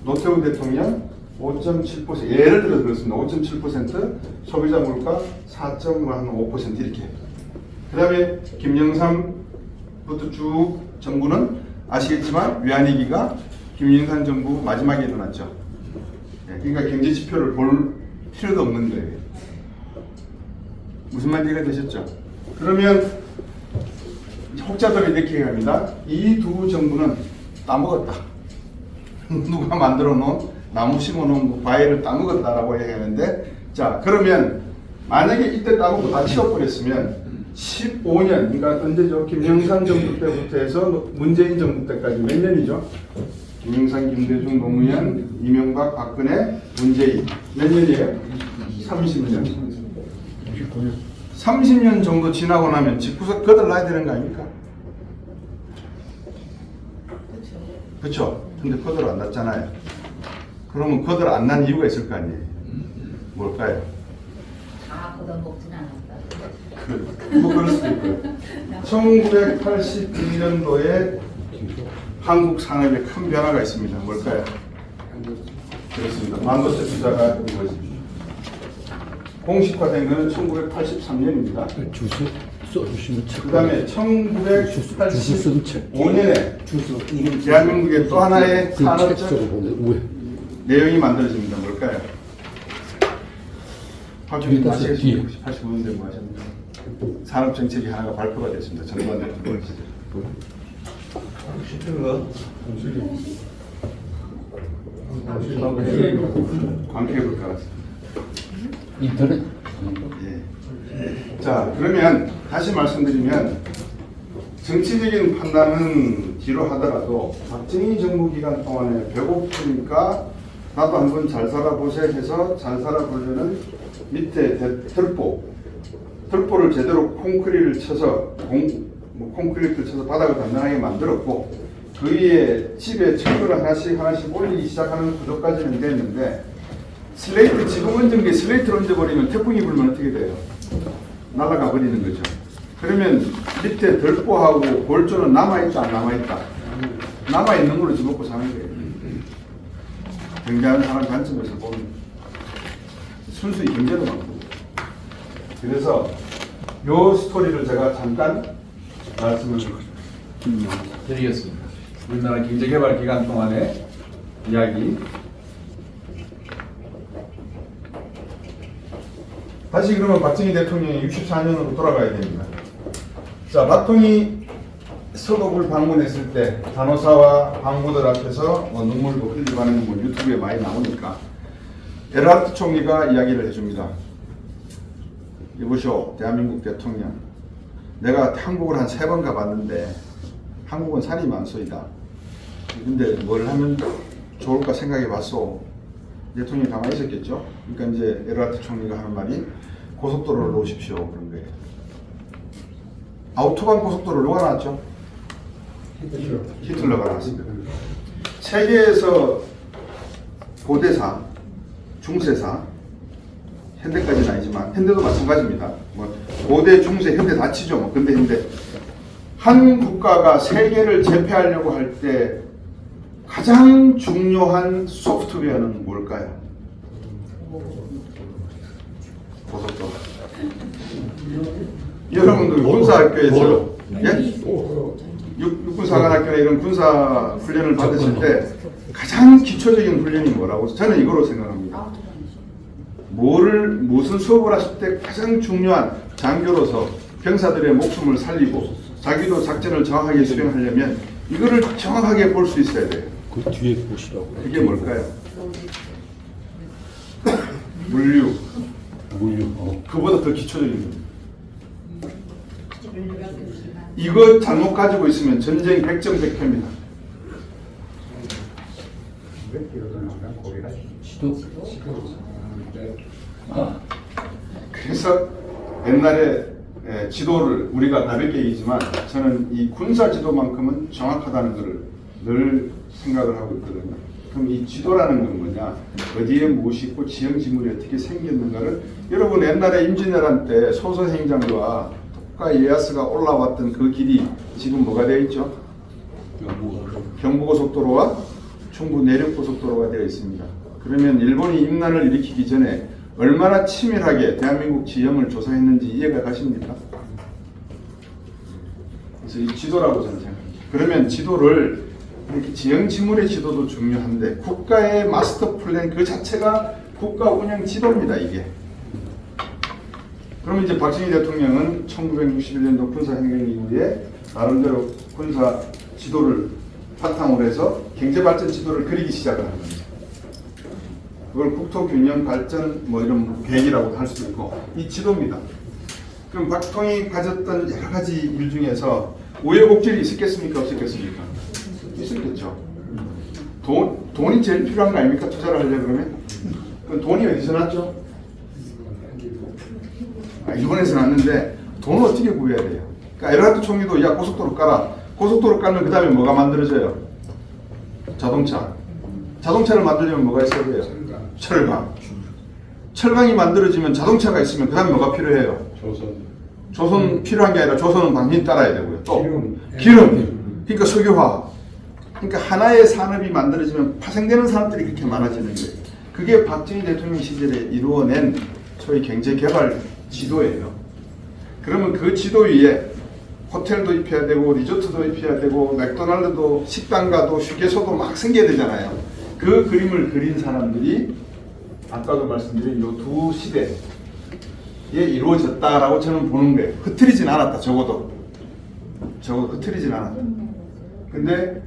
노태우 대통령 5.7% 예를 들어 그렇습니다. 5.7% 소비자 물가 4.5% 이렇게. 그 다음에 김영삼부터 쭉 정부는 아시겠지만 외환위기가 김영삼 정부 마지막에 일어났죠. 그러니까 경제 지표를 볼 필요도 없는 거예요. 무슨 말인지 이해되셨죠? 그러면 혹자들이 이렇게 합니다. 이 두 정부는 따먹었다. 누가 만들어 놓은 나무 심어 놓은 과일을 따먹었다라고 얘기하는데, 자 그러면 만약에 이때 따먹고 다 치워버렸으면 15년, 그러니까 언제죠? 김영삼 정부 때부터 해서 문재인 정부 때까지 몇 년이죠? 김영삼, 김대중, 노무현, 이명박, 박근혜, 문재인 몇 년이에요? 30년. 30년 정도 지나고 나면 집구석 거들나야 되는 거 아닙니까? 그렇죠. 근데 거들 안 났잖아요. 그러면 거들 안 난 이유가 있을 거 아니에요. 뭘까요? 다 걷어먹진 않았다. 뭐 그럴 수도 있고요. 1981년도에 한국 산업에 큰 변화가 있습니다. 뭘까요? 그렇습니다. 반도체 투자가 이루어집니다. 공식화된 것은 1983년입니다. 주소 써주시면 책. 그 다음에 1985년에 대한민국의 또 하나의 그 책 산업적 써보면 왜? 내용이 만들어집니다. 뭘까요? 뒤에 따서 뒤에. 85년대 뭐 하셨나요? 산업정책이 하나가 발표가 됐습니다. 전두환 대통령 시절. 광택을 깔았습니다. 인터넷. 예. 자, 그러면 다시 말씀드리면 정치적인 판단은 뒤로 하더라도 박정희 정부 기간 동안에 배고프니까 나도 한번 잘 살아보세 해서 잘 살아보려는 밑에 털보를 제대로 콘크리트를 쳐서 콘크리트를 쳐서 바닥을 단단하게 만들었고 그 위에 집에 철근을 하나씩 올리기 시작하는 구조까지는 됐는데 슬레이트 지붕 얹은 게 슬레이트를 얹어버리면 태풍이 불면 어떻게 돼요? 날아가 버리는 거죠. 그러면 밑에 덜보하고 골조는 남아있다 안 남아있다? 남아있는 걸로 집어먹고 사는 거예요. 경제하는 사람 관점에서 보면 순수히 경제로 만들고. 그래서 요 스토리를 제가 잠깐 말씀을 드리겠습니다. 우리나라 경제개발 기간 동안의 이야기. 다시 그러면 박정희 대통령이 64년으로 돌아가야 됩니다. 자, 박통희 서독을 방문했을 때 간호사와 방부들 앞에서 눈물도 흘리고 하는 뭐 유튜브에 많이 나오니까 에르하르트 총리가 이야기를 해줍니다. 이보시오, 대한민국 대통령. 내가 한국을 한 3번 가봤는데 한국은 산이 많소이다. 근데 뭘 하면 좋을까 생각해 봤소. 대통령이 가만히 있었겠죠. 그러니까 이제 에르하르트 총리가 하는 말이 고속도로를 놓으십시오. 그런 거예요. 아우토반 고속도로를 누가 놨죠? 히틀러가 놨습니다. 세계에서 고대사, 중세사, 현대까지는 아니지만 현대도 마찬가지입니다. 뭐 고대, 중세, 현대 다 치죠. 뭐 근대, 현대. 한 국가가 세계를 제패하려고 할 때 가장 중요한 소프트웨어는 뭘까요? 고속도로. 여러분들 군사학교에서 도로. 예? 육군사관학교나 이런 군사 훈련을 받으실 때 가장 기초적인 훈련이 뭐라고 저는 이거로 생각합니다. 무슨 수업을 하실 때 가장 중요한 장교로서 병사들의 목숨을 살리고 자기도 작전을 정확하게 수행하려면 이거를 정확하게 볼 수 있어야 돼요. 그 뒤에 보시라고. 그게 뭘까요? 물류. 물류. 그보다 더 기초적인 겁니다. 이거 잘못 가지고 있으면 전쟁 백전백패입니다. 지도. 그래서 옛날에 지도를 우리가 가볍게 얘기지만 저는 이 군사 지도만큼은 정확하다는 것을 늘 생각을 하고 있거든요. 그럼 이 지도라는 건 뭐냐? 어디에 무엇이 있고 지형 지물이 어떻게 생겼는가를 여러분 옛날에 임진왜란 때 소서행장과 국가 이에야스가 올라왔던 그 길이 지금 뭐가 되어 있죠? 경부고속도로와 충부 내륙고속도로가 되어 있습니다. 그러면 일본이 임난을 일으키기 전에 얼마나 치밀하게 대한민국 지형을 조사했는지 이해가 가십니까? 그래서 이 지도라고 저는 생각합니다. 그러면 지도를 이렇게 지형 지물의 지도도 중요한데 국가의 마스터 플랜 그 자체가 국가 운영 지도입니다. 이게. 그럼 이제 박정희 대통령은 1961년도 군사혁명 이후에 나름대로 군사 지도를 바탕으로 해서 경제발전 지도를 그리기 시작을 합니다. 그걸 국토균형 발전 뭐 이런 계획이라고 할 수도 있고 이 지도입니다. 그럼 박통이 가졌던 여러 가지 일 중에서 우여곡절이 있었겠습니까? 없었겠습니까? 있었겠죠. 돈이 제일 필요한 거 아닙니까? 투자를 하려고 그러면? 그럼 돈이 어디서 났죠? 일본에서 났는데 돈을 어떻게 구해야 돼요? 그러니까 에르하트 총리도 야 고속도로 깔아. 고속도로 깔면 그 다음에 뭐가 만들어져요? 자동차를 만들려면 뭐가 있어야 돼요? 철강. 철강이 만들어지면 자동차가 있으면 그 다음에 뭐가 필요해요? 조선 필요한 게 아니라 조선은 당연히 따라야 되고요. 또 기름. 그러니까 석유화. 그러니까 하나의 산업이 만들어지면 파생되는 산업들이 그렇게 많아지는 거예요. 그게 박정희 대통령 시절에 이루어낸 소위 경제개발 지도예요. 그러면 그 지도 위에 호텔도 입혀야 되고 리조트도 입혀야 되고 맥도날드도 식당가도 휴게소도 막 생겨야 되잖아요. 그 그림을 그린 사람들이 아까도 말씀드린 이 두 시대에 이루어졌다라고 저는 보는 거예요. 흐트리진 않았다. 적어도 흐트리진 않았다. 근데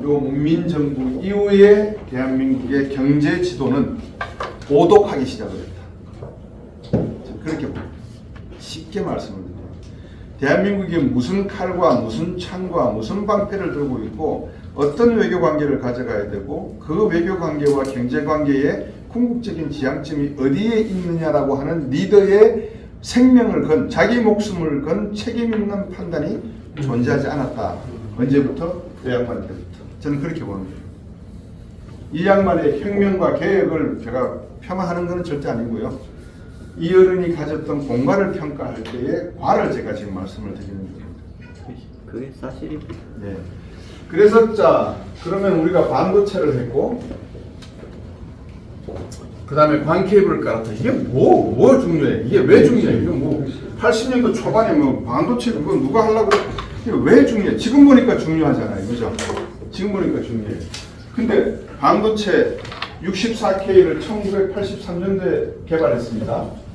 이 문민정부 이후에 대한민국의 경제 지도는 오독하기 시작을 했다. 저는 그렇게 봅니다. 쉽게 말씀을 드려요. 대한민국이 무슨 칼과 무슨 창과 무슨 방패를 들고 있고 어떤 외교관계를 가져가야 되고 그 외교관계와 경제관계의 궁극적인 지향점이 어디에 있느냐라고 하는 리더의 생명을 건 자기 목숨을 건 책임 있는 판단이 존재하지 않았다. 언제부터? 그 양반 때부터. 저는 그렇게 보는 거예요. 이 양반의 혁명과 개혁을 제가 폄하하는 것은 절대 아니고요. 이 어른이 가졌던 공과를 평가할 때의 과를 제가 지금 말씀을 드리는 겁니다. 그게 사실입니다. 네. 그래서 자 그러면 우리가 반도체를 했고 그 다음에 광케이블을 깔았다. 이게 뭐 중요해? 이게 왜 중요해? 이거 뭐 80년도 초반에 뭐 반도체 그거 누가 하려고 그래? 이게 왜 중요해? 지금 보니까 중요하잖아요. 그죠? 지금 보니까 중요해. 근데 반도체 64K를 1983년도에 개발했습니다.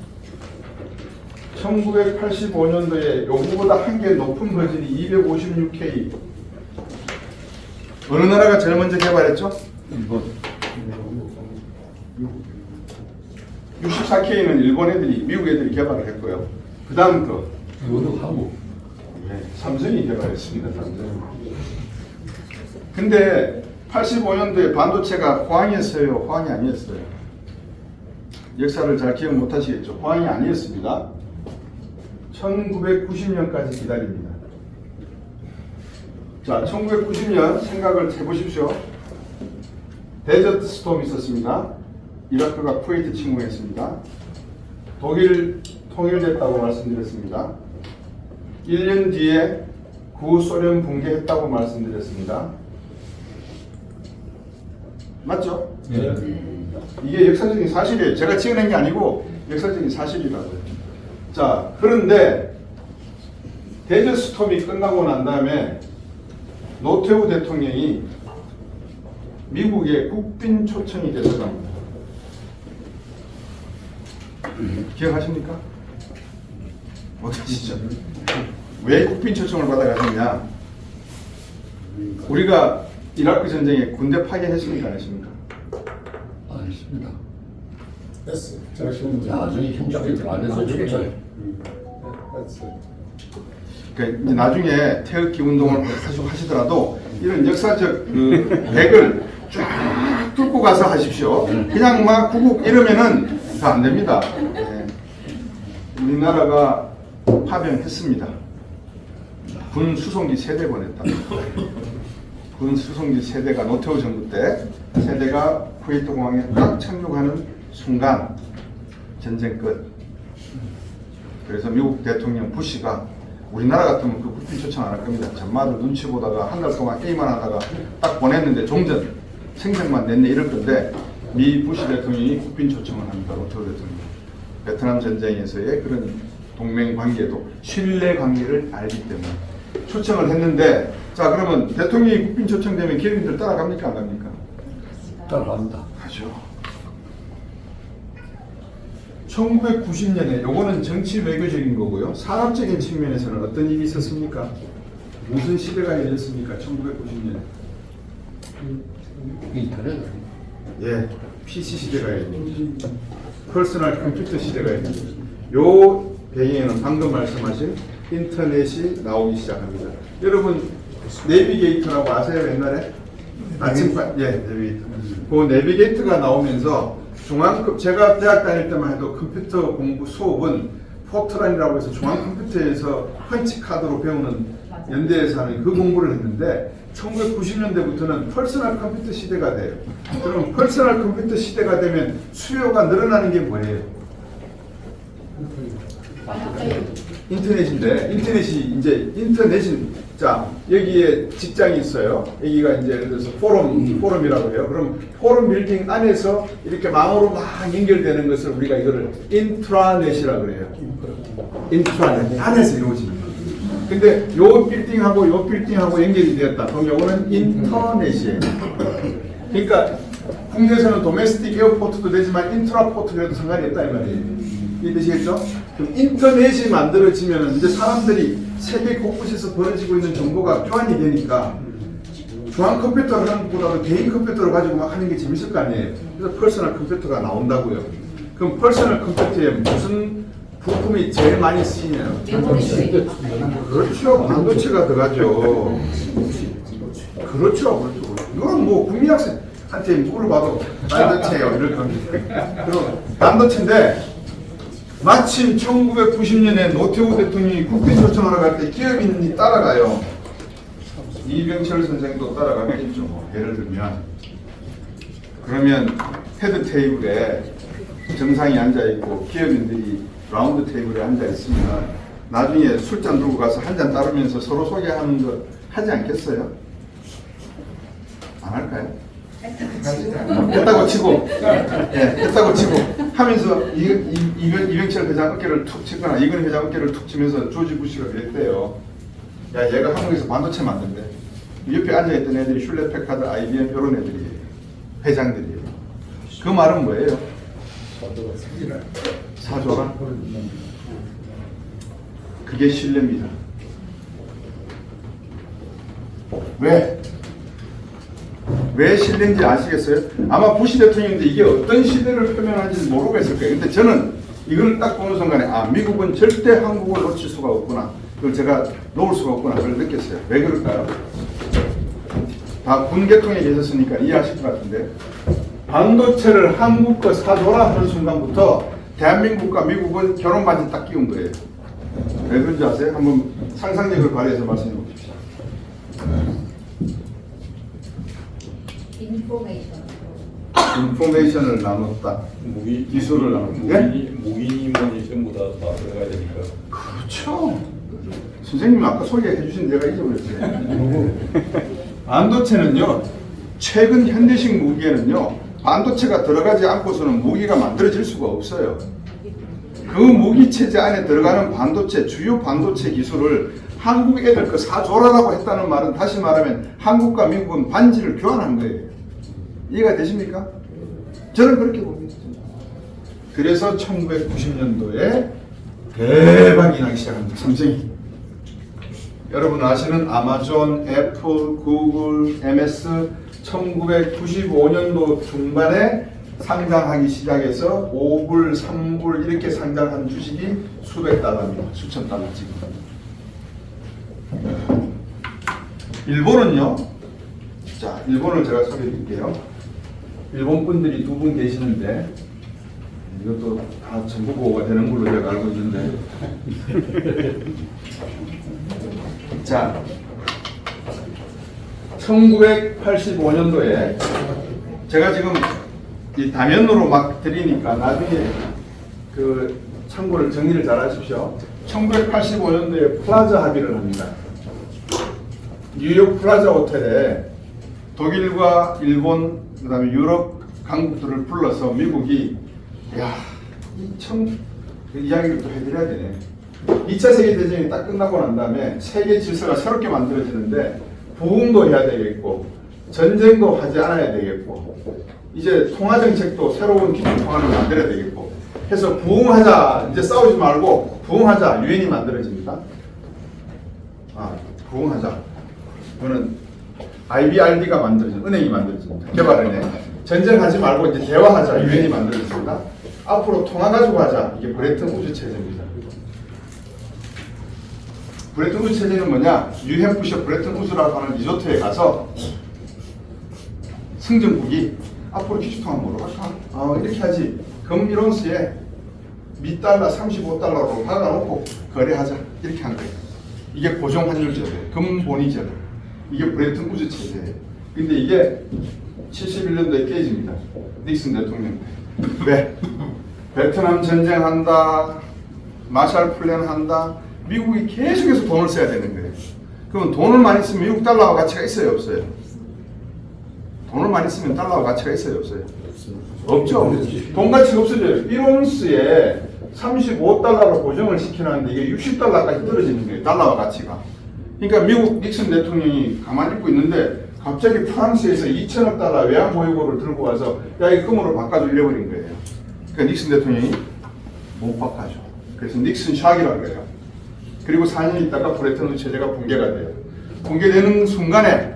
1985년도에 요거보다 한 개 높은 버전이 256K. 어느 나라가 제일 먼저 개발했죠? 일본. 64K는 일본 애들이, 미국 애들이 개발을 했고요. 그 다음 거. 이거는 한국. 네, 삼성이 개발했습니다. 삼성. 근데 85년도에 반도체가 호황이었어요? 호황이 아니었어요? 역사를 잘 기억 못 하시겠죠? 호황이 아니었습니다. 1990년까지 기다립니다. 자, 1990년 생각을 해보십시오. 데저트 스톰이 있었습니다. 이라크가 쿠웨이트 침공했습니다. 독일 통일됐다고 말씀드렸습니다. 1년 뒤에 구소련 붕괴했다고 말씀드렸습니다. 맞죠? 네. 이게 역사적인 사실이에요. 제가 지어낸 게 아니고 역사적인 사실이라고요. 자, 그런데 데저 스톰이 끝나고 난 다음에 노태우 대통령이 미국에 국빈 초청이 돼서 갑니다. 기억하십니까? 어떠시죠? 왜 국빈 초청을 받아가셨냐? 우리가 이라크 전쟁에 군대 파견했습니까? 안 했습니까? 안 했습니다. 됐어요. 나중에 형식을 안 해서 줬어요. 그러니까 이제 나중에 태극기 운동을 하시더라도 이런 역사적 그 백을 쫙 뚫고 가서 하십시오. 그냥 막 구국 이러면은 다 안 됩니다. 네. 우리나라가 파병했습니다. 군 수송기 세대 보냈다. 군 수송기 세대가 노태우 정부 때 세대가 쿠웨이트 공항에 딱 착륙하는 순간 전쟁 끝. 그래서 미국 대통령 부시가 우리나라 같으면 그 국빈 초청 안 할 겁니다. 전마들 눈치 보다가 한 달 동안 게임만 하다가 딱 보냈는데 종전 생색만 냈네 이럴 건데 미 부시 대통령이 국빈 초청을 합니다. 노태우 대통령. 베트남 전쟁에서의 그런 동맹 관계도 신뢰 관계를 알기 때문에 초청을 했는데 자 그러면 대통령이 국빈 초청되면 기업인들 따라갑니까 안 갑니까? 따라간다. 가죠. 1990년에 요거는 정치 외교적인 거고요. 산업적인 측면에서는 어떤 일이 있었습니까? 무슨 시대가 열렸습니까? 1990년에. 인터넷. 예, PC 시대가 열립니다. 퍼스널 컴퓨터 시대가 열립니다. 요 배경에는 방금 말씀하신 인터넷이 나오기 시작합니다. 여러분 내비게이터라고 아세요? 옛날에? 아침반 내비게이터. 그 내비게이터가 나오면서 제가 대학 다닐 때만 해도 컴퓨터 공부 수업은 포트란이라고 해서 중앙컴퓨터에서 펀치 카드로 배우는 연대에서 하는 그 공부를 했는데 1990년대부터는 퍼스널 컴퓨터 시대가 돼요. 그럼 퍼스널 컴퓨터 시대가 되면 수요가 늘어나는 게 뭐예요? 인터넷인데 인터넷이 자 여기에 직장이 있어요. 여기가 이제 예를 들어서 포럼이라고 해요. 그럼 포럼 빌딩 안에서 이렇게 망으로 막 연결되는 것을 우리가 이거를 인트라넷이라고 그래요. 인트라넷 안에서 이루어집니다. 근데 요 빌딩하고 요 빌딩하고 연결이 되었다. 그럼 요거는 인터넷이에요. 그러니까 국내에서는 도메스틱 에어포트도 되지만 인트라포트도 해도 상관이 없다 이 말이에요. 이해되시겠죠? 그럼 인터넷이 만들어지면 이제 사람들이 세계 곳곳에서 벌어지고 있는 정보가 교환이 되니까 중앙 컴퓨터를 하는 것보다도 개인 컴퓨터를 가지고 막 하는 게 재밌을 거 아니에요. 그래서 퍼스널 컴퓨터가 나온다고요. 그럼 퍼스널 컴퓨터에 무슨 부품이 제일 많이 쓰이냐요? 그렇죠. 반도체가 들어가죠. 그렇죠. 이건 뭐 국민학생한테 물어봐도 반도체요 이럴 겁니다. 그럼 반도체인데 마침 1990년에 노태우 대통령이 국빈 초청하러 갈 때 기업인이 따라가요. 이병철 선생도 따라가겠죠. 예를 들면 그러면 헤드 테이블에 정상이 앉아 있고 기업인들이 라운드 테이블에 앉아 있으면 나중에 술잔 들고 가서 한 잔 따르면서 서로 소개하는 거 하지 않겠어요? 안 할까요? 했다고 치고, 했다고 치고 하면서 이병철 회장 어깨를 툭 치거나 이건 회장 어깨를 툭 치면서 조지 부시가 그랬대요. 야, 얘가 한국에서 반도체 만든대. 옆에 앉아있던 애들이 슐렛패카드, IBM 이런 애들이에요. 회장들이에요. 그 말은 뭐예요? 사줘라. 그게 신뢰입니다. 왜 신뢰인지 아시겠어요? 아마 부시 대통령인데 이게 어떤 시대를 표명하는지 모르겠을 거예요. 근데 저는 이걸 딱 보는 순간에 미국은 절대 한국을 놓칠 수가 없구나. 그걸 제가 놓을 수가 없구나. 그걸 느꼈어요. 왜 그럴까요? 다 군계통에 계셨으니까 이해하실 것 같은데 반도체를 한국 거 사줘라 하는 순간부터 대한민국과 미국은 결혼 반지 딱 끼운 거예요. 왜 그런지 아세요? 한번 상상력을 발휘해서 말씀해 보십시오. 인포메이션을 나눴다. 기술을 나눴다. 무기인원이 전부 다 들어가야 되니까. 그렇죠. 선생님이 아까 소개해 주신 데가 잊어버렸어요. 반도체는요, 최근 현대식 무기에는요, 반도체가 들어가지 않고서는 무기가 만들어질 수가 없어요. 그 무기 체제 안에 들어가는 반도체, 주요 반도체 기술을 한국 애들 그 사줘라라고 했다는 말은 다시 말하면 한국과 미국은 반지를 교환한 거예요. 이해가 되십니까? 저는 그렇게 봅니다. 그래서 1990년도에 대박이 나기 시작합니다. 삼성이. 여러분 아시는 아마존, 애플, 구글, MS 1995년도 중반에 상장하기 시작해서 5불, 3불 이렇게 상장한 주식이 수백 달러입니다. 수천 달러 지금. 일본은요. 자, 일본을 제가 소개해 드릴게요. 일본 분들이 두 분 계시는데 이것도 다 정보보호가 되는 걸로 제가 알고 있는데 자 1985년도에 제가 지금 이 다면으로 막 드리니까 나중에 그 참고를 정리를 잘 하십시오. 1985년도에 플라자 합의를 합니다. 뉴욕 플라자 호텔에 독일과 일본 그다음에 유럽 강국들을 불러서 미국이 그 이야기를 또 해드려야 되네. 2차 세계대전이 딱 끝나고 난 다음에 세계 질서가 새롭게 만들어지는데 부흥도 해야 되겠고 전쟁도 하지 않아야 되겠고 이제 통화정책도 새로운 기술 통화를 만들어야 되겠고 해서 부흥하자, 이제 싸우지 말고 부흥하자, 유엔이 만들어집니다. 부흥하자. 그거는 IBRD가 만들어집니다. 은행이 만들어집니다. 개발은행. 전쟁하지 말고 이제 대화하자, 유엔이 만들어집니다. 앞으로 통화 가지고 하자. 이게 브레튼 우주 체제입니다. 브레튼 우주 체제는 뭐냐? 유엔 부셔 브레튼 우주라고 하는 리조트에 가서 승전국이 앞으로 기축통화 뭐로 할까? 이렇게 하지. 금이론스에 미달러 35달러로 박아놓고 거래하자. 이렇게 한 거예요. 이게 고정환율제도예요. 금본위제도. 이게 브레튼 우주 체제예요. 근데 이게 71년도에 깨집니다. 닉슨 대통령. 왜? 베트남 전쟁한다. 마샬 플랜 한다. 미국이 계속해서 돈을 써야 되는 거예요. 그럼 돈을 많이 쓰면 미국 달러와 가치가 있어요, 없어요? 돈을 많이 쓰면 달러와 가치가 있어요, 없어요? 없죠. 돈 가치가 없어져요. 1온스에 35달러로 고정을 시켜놨는데 이게 60달러까지 떨어지는 거예요, 달러와 가치가. 그러니까 미국 닉슨 대통령이 가만히 있고 있는데 갑자기 프랑스에서 2천억 달러 외환 보유고를 들고 와서 야, 이 금으로 바꿔줘 이래버린 거예요. 그러니까 닉슨 대통령이 못 바꿔줘. 그래서 닉슨 샥이라고 그래요. 그리고 4년 있다가 브레튼 우주 체제가 붕괴가 돼요. 붕괴되는 순간에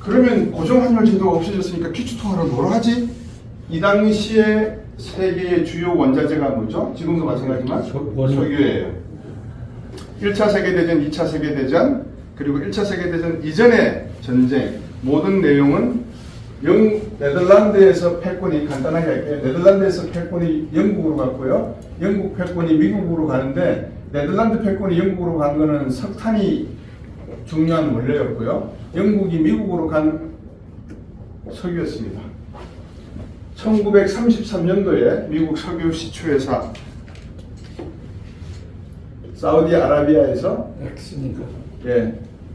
그러면 고정환율 제도가 없어졌으니까 기축통화를 뭐로 하지? 이 당시에 세계의 주요 원자재가 뭐죠? 지금도 마찬가지지만 석유예요. 1차 세계대전, 2차 세계대전, 그리고 1차 세계대전 이전의 전쟁 모든 내용은 네덜란드에서 패권이 간단하게 할게요. 네덜란드에서 패권이 영국으로 갔고요. 영국 패권이 미국으로 가는데 네덜란드 패권이 영국으로 간 거는 석탄이 중요한 원료였고요. 영국이 미국으로 간 석유였습니다. 1933년도에 미국 석유 시추회사 사우디아라비아에서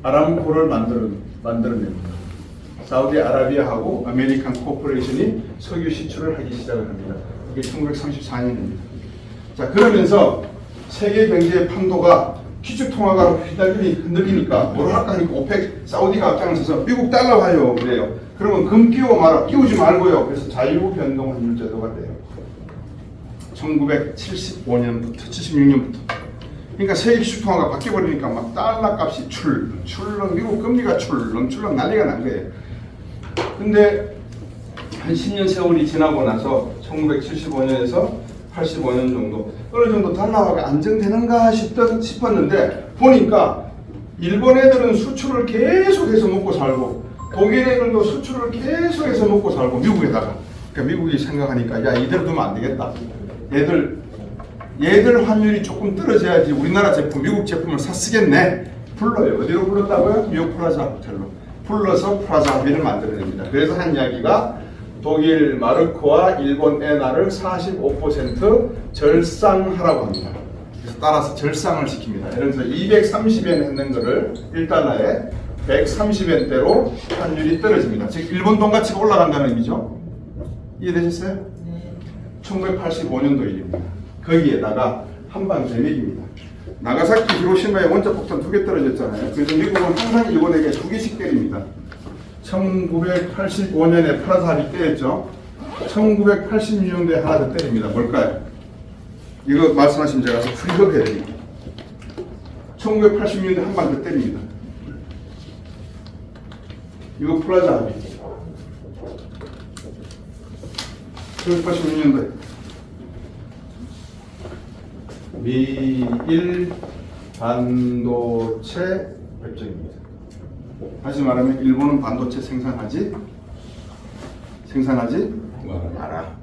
아람코를 만들어냅니다. 사우디아라비아하고 아메리칸 코퍼레이션이 석유 시추를 하기 시작을 합니다. 이게 1934년입니다. 자, 그러면서 세계 경제의 판도가 기축통화가 흔들리니까 뭘 할까 하니까 오펙 사우디가 앞장서서 미국 달러 화요 그래요. 그러면 금 끼워 말아 끼우지 말고요. 그래서 자유변동환율 제도가 돼요. 1975년부터 76년부터. 그러니까 세계 기축통화가 바뀌어버리니까 막 달러 값이 출렁 미국 금리가 출렁 난리가 난 거예요. 근데 한 10년 세월이 지나고 나서 1975년에서 85년 정도 어느 정도 달러화가 안정되는가 싶었는데 보니까 일본 애들은 수출을 계속해서 먹고 살고 독일 애들도 수출을 계속해서 먹고 살고 미국에다가 그러니까 미국이 생각하니까 야 이대로 두면 안 되겠다. 얘들 환율이 조금 떨어져야지 우리나라 제품 미국 제품을 사 쓰겠네. 불러요. 어디로 불렀다고요? 뉴욕 플라자 호텔로 불러서 플라자 합의를 만들어냅니다. 그래서 한 이야기가 독일 마르크와 일본 엔화를 45% 절상하라고 합니다. 그래서 따라서 절상을 시킵니다. 예를 들어서 230엔 했는 거를 1달러에 130엔대로 환율이 떨어집니다. 즉 일본 돈 가치가 올라간다는 의미죠. 이해되셨어요? 네. 1985년도 일입니다. 거기에다가 한방 대맥입니다. 나가사키 히로시마에 원자 폭탄 2개 떨어졌잖아요. 그래서 미국은 항상 일본에게 2개씩 때립니다. 1985년에 프랑스 합의 때였죠. 1986년도에 하나 더 때립니다. 뭘까요? 이거 말씀하시면 제가 가서 풀이업 해드릴게요. 1980년도에 한 방 더 때립니다. 이거 플라자 합의. 1986년도에 미일 반도체 협정입니다. 다시 말하면 일본은 반도체 생산하지 마라.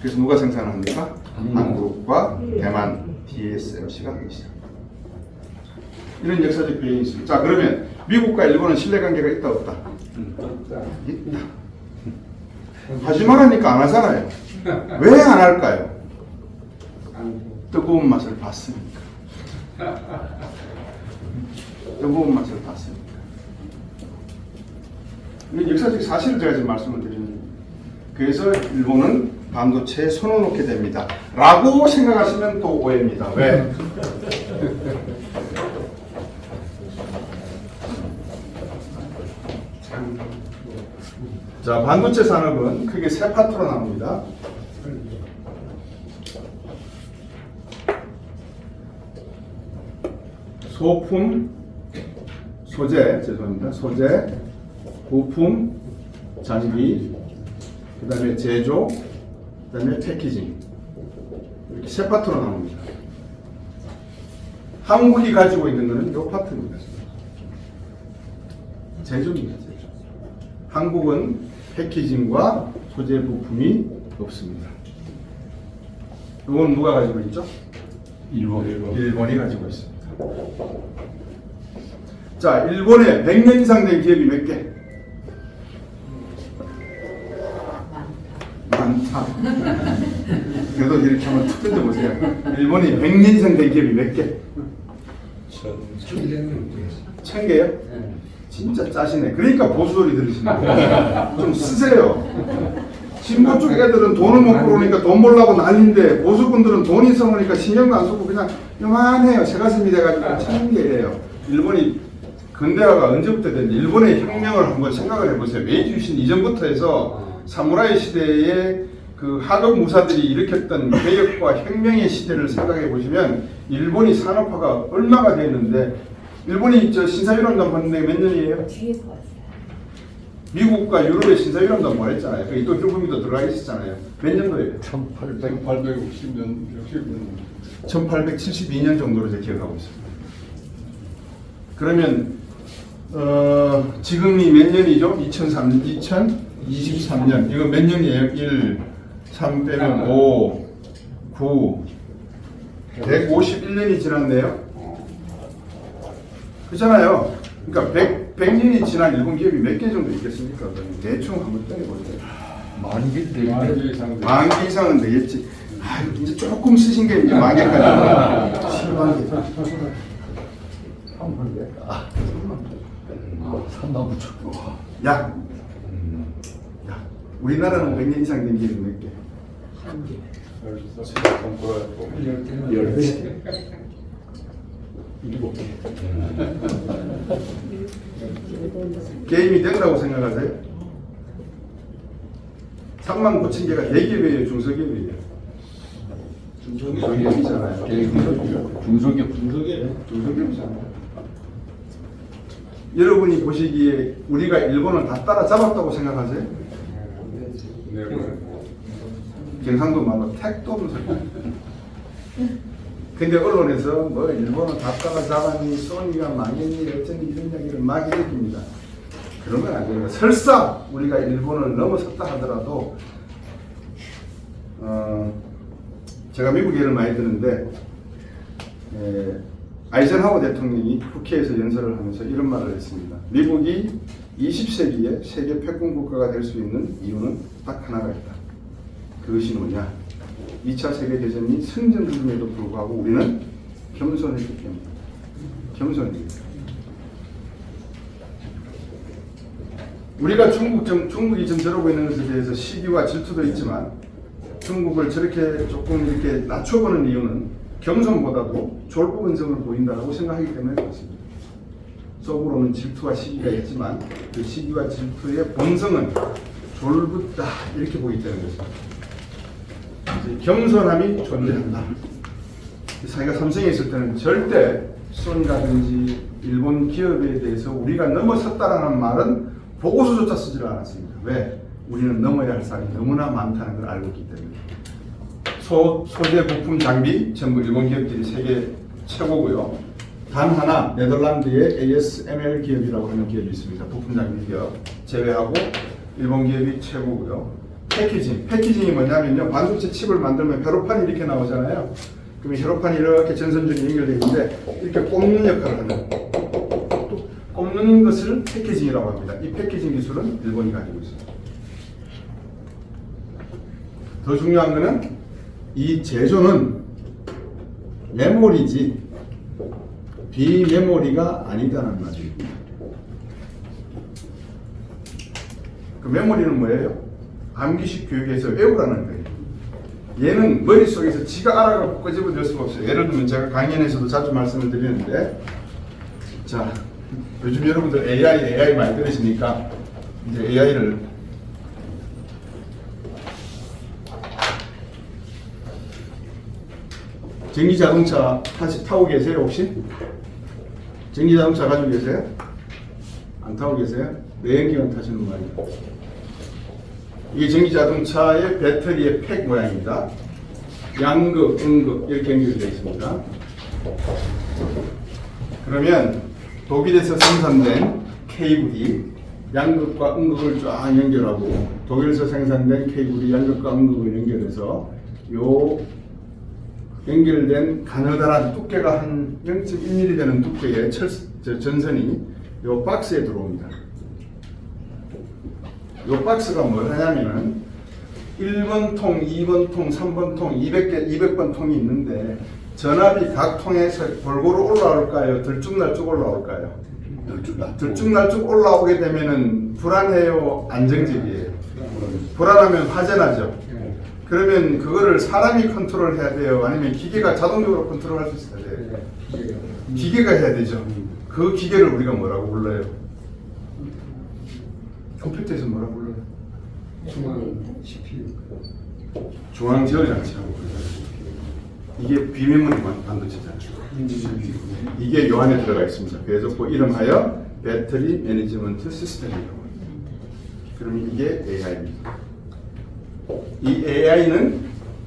그래서 누가 생산합니까? 한국과 대만 TSMC가 하기 시작. 이런 역사적 배경이 있습니다. 자, 그러면 미국과 일본은 신뢰관계가 있다 없다? 있다. 하지 말라니까 안 하잖아요. 왜 안 할까요? 뜨거운 맛을 봤으니까. 뜨거운 맛을 봤으니까. 이건 역사적 사실을 제가 지금 말씀을 드리는 거예요. 그래서 일본은 반도체에 손을 놓게 됩니다. 라고 생각하시면 또 오해입니다. 왜? 자, 반도체 산업은 크게 세 파트로 나옵니다. 소품, 소재, 부품, 장비, 그 다음에 제조, 그 다음에 패키징. 이렇게 세 파트로 나옵니다. 한국이 가지고 있는 것은 이 파트입니다. 제조입니다. 제조. 한국은 패키징과 소재 부품이 없습니다. 이건 누가 가지고 있죠? 일본이 가지고 있습니다. 자, 일본에 100년 이상 된 기업이 몇 개? 많다. 그래도 이렇게 한번 툭 던져보세요. 일본이 100년 이상 된 기업이 몇 개? 1000개요? 진짜 짜시네. 그러니까 보수 소리 들으시네. 좀 쓰세요. 진보 쪽 애들은 돈을 못 벌으니까 돈 벌라고 난리인데 보수분들은 돈 있으니까 신경도 안 쓰고 그냥 요만해요. 새가슴이 돼가지고 1000개예요. 일본이 근대화가 언제부터 됐는지 일본의 혁명을 한번 생각을 해보세요. 메이지 유신 이전부터 해서 사무라이 시대의 그 하급 무사들이 일으켰던 개혁과 혁명의 시대를 생각해 보시면 일본이 산업화가 얼마가 됐는데 일본이 저 신사유람단 봤는데 몇 년이에요? 뒤에서 왔어요. 미국과 유럽의 신사유람단 뭐 했잖아요. 그 이토 교품이도 들어가 있었잖아요. 몇 년도예요? 1860년 1872년 정도로 제가 기억하고 있습니다. 그러면 지금이 몇 년이죠? 2023년. 이거 몇 년이에요? 1, 3 빼면 5, 9, 151년이 지났네요. 그렇잖아요. 그러니까 100년이 지난 일본 기업이 몇 개 정도 있겠습니까? 대충 한번 때려보세요. 만개 이상. 만 개 이상은 되겠지. 아, 이제 조금 쓰신 게 이제 만 개까지. 10만 개. 3만 9천. 야, 우리나라는 100년 이상 된 기업이 몇 개? 한 개. 10개. 7개. 게임이 된다고 생각하세요? 3만 9천 개가 대기업이에요, 중소기업이에요? 중소기업이잖아요. 중소기업이잖아요. 여러분이 보시기에 우리가 일본을 다 따라잡았다고 생각하세요? 경상도 말로 택도 없는 소리. 근데 언론에서 뭐 일본은 다 따라잡았니, 소니가 망했니, 어쩌니 이런 이야기를 막 일으킵니다. 그러면 안 됩니다. 설사 우리가 일본을 넘어섰다 하더라도 제가 미국 예를 많이 드는데 아이젠하워 대통령이 국회에서 연설을 하면서 이런 말을 했습니다. 미국이 20세기에 세계 패권 국가가 될 수 있는 이유는 딱 하나가 있다. 그것이 뭐냐? 2차 세계대전이 승전 중임에도 불구하고 우리는 겸손했기 때문에. 겸손했기 때문에. 우리가 중국이 지금 저러고 있는 것에 대해서 시기와 질투도 있지만 중국을 저렇게 조금 이렇게 낮춰보는 이유는 겸손보다도 졸부근성을 보인다고 생각하기 때문에 그렇습니다. 속으로는 질투와 시기가 있지만 그 시기와 질투의 본성은 졸붓다 이렇게 보기 때문에 그렇습니다. 이제 겸손함이 존재한다. 자기가 삼성에 있을 때는 절대 손이라든지 일본 기업에 대해서 우리가 넘어섰다라는 말은 보고서조차 쓰지를 않았습니다. 왜? 우리는 넘어야 할 산이 너무나 많다는 걸 알고 있기 때문에. 소재 부품 장비 전부 일본 기업들이 세계 최고고요. 단 하나 네덜란드의 ASML 기업이라고 하는 기업이 있습니다. 부품 장비 기업 제외하고 일본 기업이 최고고요. 패키징이 뭐냐면요, 반도체 칩을 만들면 회로판이 이렇게 나오잖아요. 그러면 회로판이 이렇게 전선줄이 연결되어 있는데 이렇게 꼽는 역할을 하는, 또 꼽는 것을 패키징이라고 합니다. 이 패키징 기술은 일본이 가지고 있습니다. 더 중요한 것은 이 제조는 메모리지 비메모리가 아니다는 말입니다. 그 메모리는 뭐예요? 암기식 교육에서 외우라는 거예요. 얘는 머릿속에서 지가 알아갖고 끄집어낼 수가 없어요. 예를 들면 제가 강연에서도 자주 말씀을 드리는데, 자, 요즘 여러분들 AI 많이 들으시니까 이제 AI를 전기자동차 타고 계세요 혹시? 전기자동차 가지고 계세요? 안 타고 계세요? 내연기관 타시는 거 아니에요? 이게 전기자동차의 배터리의 팩 모양입니다. 양극, 음극 이렇게 연결되어 있습니다. 그러면 독일에서 생산된 케이블이 양극과 음극을 쫙 연결하고, 독일에서 생산된 케이블이 양극과 음극을 연결해서 요 연결된 가느다란 두께가 한 0.1mm 되는 두께의 전선이 요 박스에 들어옵니다. 요 박스가 뭘 하냐면은 1번 통, 2번 통, 3번 통, 200번 통이 있는데 전압이 각 통에서 골고루 올라올까요? 들쭉날쭉 올라올까요? 들쭉날쭉 올라오게 되면은 불안해요? 안정적이에요? 불안하면 화재나죠? 그러면 그거를 사람이 컨트롤 해야 돼요? 아니면 기계가 자동적으로 컨트롤 할 수 있어야 돼요? 기계가 해야 되죠. 그 기계를 우리가 뭐라고 불러요? 컴퓨터에서 뭐라고 불러요? 중앙 지원 장치라고 불러요. 이게 비메모리 반도체잖아요. 이게 요 안에 들어가 있습니다. 그래서 그 이름하여 배터리 매니지먼트 시스템이라고 합니다. 그럼 이게 AI입니다. 이 AI는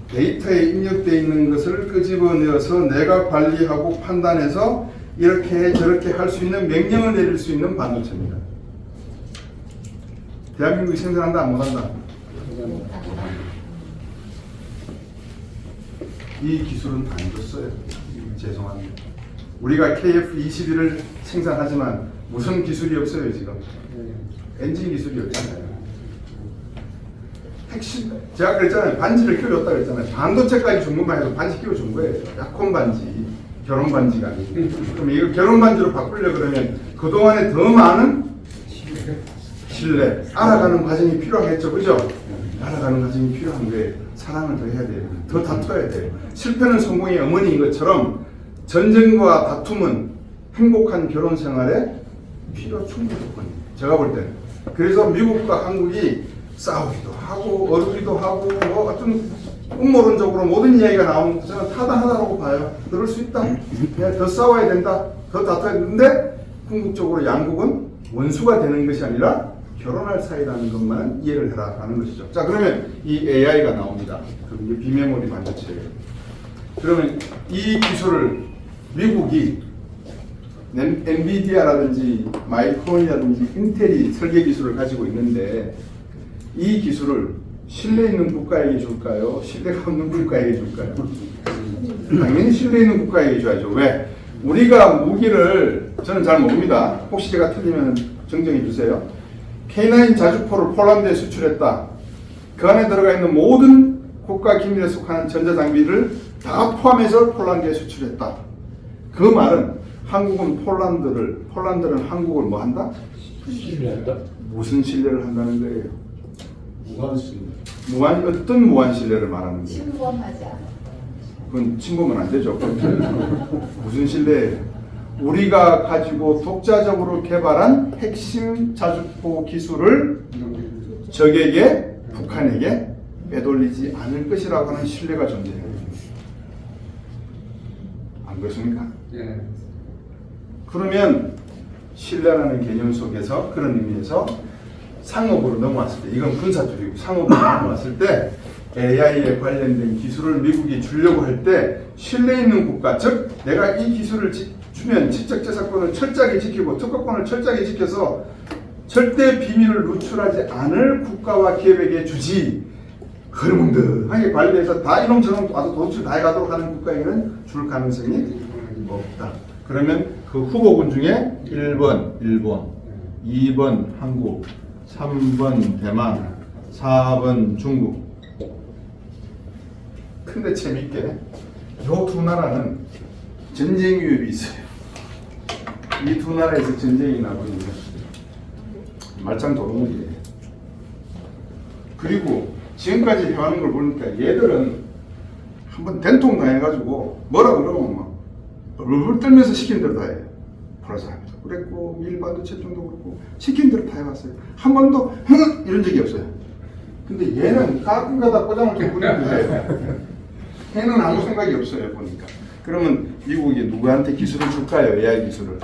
데이터에 입력되어 있는 것을 끄집어내어서 내가 관리하고 판단해서 이렇게 저렇게 할 수 있는 명령을 내릴 수 있는 반도체입니다. 대한민국이 생산한다 안 못한다? 이 기술은 안 줬어요. 죄송합니다. 우리가 KF-21을 생산하지만 무슨 기술이 없어요 지금? 엔진 기술이 없잖아요. 핵심, 제가 그랬잖아요. 반지를 끼워줬다 그랬잖아요. 반도체까지 준 것만 해도 반지 끼워준 거예요. 약혼 반지, 결혼 반지가 아니고. 그럼 이거 결혼 반지로 바꾸려 그러면 그동안에 더 많은 신뢰, 알아가는 과정이 필요하겠죠, 그죠? 알아가는 과정이 필요한 거예요. 사랑을 더 해야 돼요. 더 다퉈야 돼요. 실패는 성공의 어머니인 것처럼 전쟁과 다툼은 행복한 결혼 생활에 필요 충분 조건이에요. 제가 볼 때는. 그래서 미국과 한국이 싸우기도 하고 어르기도 하고 뭐 어떤 음모론적으로 모든 이야기가 나오는 저는 타당하다고 봐요. 그럴 수 있다. 더 싸워야 된다. 더 다퉈야 되는데 궁극적으로 양국은 원수가 되는 것이 아니라 결혼할 사이라는 것만 이해를 해라 라는 것이죠. 자, 그러면 이 AI가 나옵니다. 그럼 이게 비메모리 반도체예요. 그러면 이 기술을 미국이 엔비디아라든지 마이크론이라든지 인텔이 설계 기술을 가지고 있는데 이 기술을 신뢰 있는 국가에게 줄까요? 신뢰가 없는 국가에게 줄까요? 당연히 신뢰 있는 국가에게 줘야죠. 왜? 우리가 무기를 저는 잘 모릅니다. 혹시 제가 틀리면 정정해 주세요. K9 자주포를 폴란드에 수출했다. 그 안에 들어가 있는 모든 국가 기밀에 속하는 전자장비를 다 포함해서 폴란드에 수출했다. 그 말은 한국은 폴란드는 한국을 뭐 한다? 신뢰한다. 무슨 신뢰를 한다는 거예요? 무한신. 어떤 무한 신뢰를 말하는 거예요? 침범하지 않아. 그건 침범은 안 되죠. 무슨 신뢰예요? 우리가 가지고 독자적으로 개발한 핵심 자주포 기술을 적에게, 북한에게 빼돌리지 않을 것이라고 하는 신뢰가 존재해요. 안 그렇습니까? 예. 그러면 신뢰라는 개념 속에서 그런 의미에서 상업으로 넘어왔을 때, 이건 군사 쪽이고 상업으로 넘어왔을 때 AI에 관련된 기술을 미국이 주려고 할 때 신뢰 있는 국가, 즉 내가 이 기술을 주면 지적재산권을 철저하게 지키고 특허권을 철저하게 지켜서 절대 비밀을 누출하지 않을 국가와 기업에게 주지, 흐르멍덩하게 관리해서 다 이놈저놈 와서 도출 다 해가도록 하는 국가에게는 줄 가능성이 없다. 그러면 그 후보군 중에 1번 일본, 2번 한국, 3번 대만, 4번 중국. 근데 재밌게 요 두 나라는 전쟁 위협이 있어요. 이 두 나라에서 전쟁이 나고 있는 말짱 도루묵이에요. 그리고 지금까지 해왔는 걸 보니까 얘들은 한번 된통 당해가지고 뭐라 그러면 막 얼굴 떨면서 시킨 대로 다 해요. 프라자도 그랬고 밀반도체통도 그렇고 시킨 대로 다 해봤어요. 한 번도 이런 적이 없어요. 근데 얘는 가끔 가다 꼬장을 좀 부리는데 얘는 아무 생각이 없어요 보니까. 그러면 미국이 누구한테 기술을 줄까요? AI 기술을?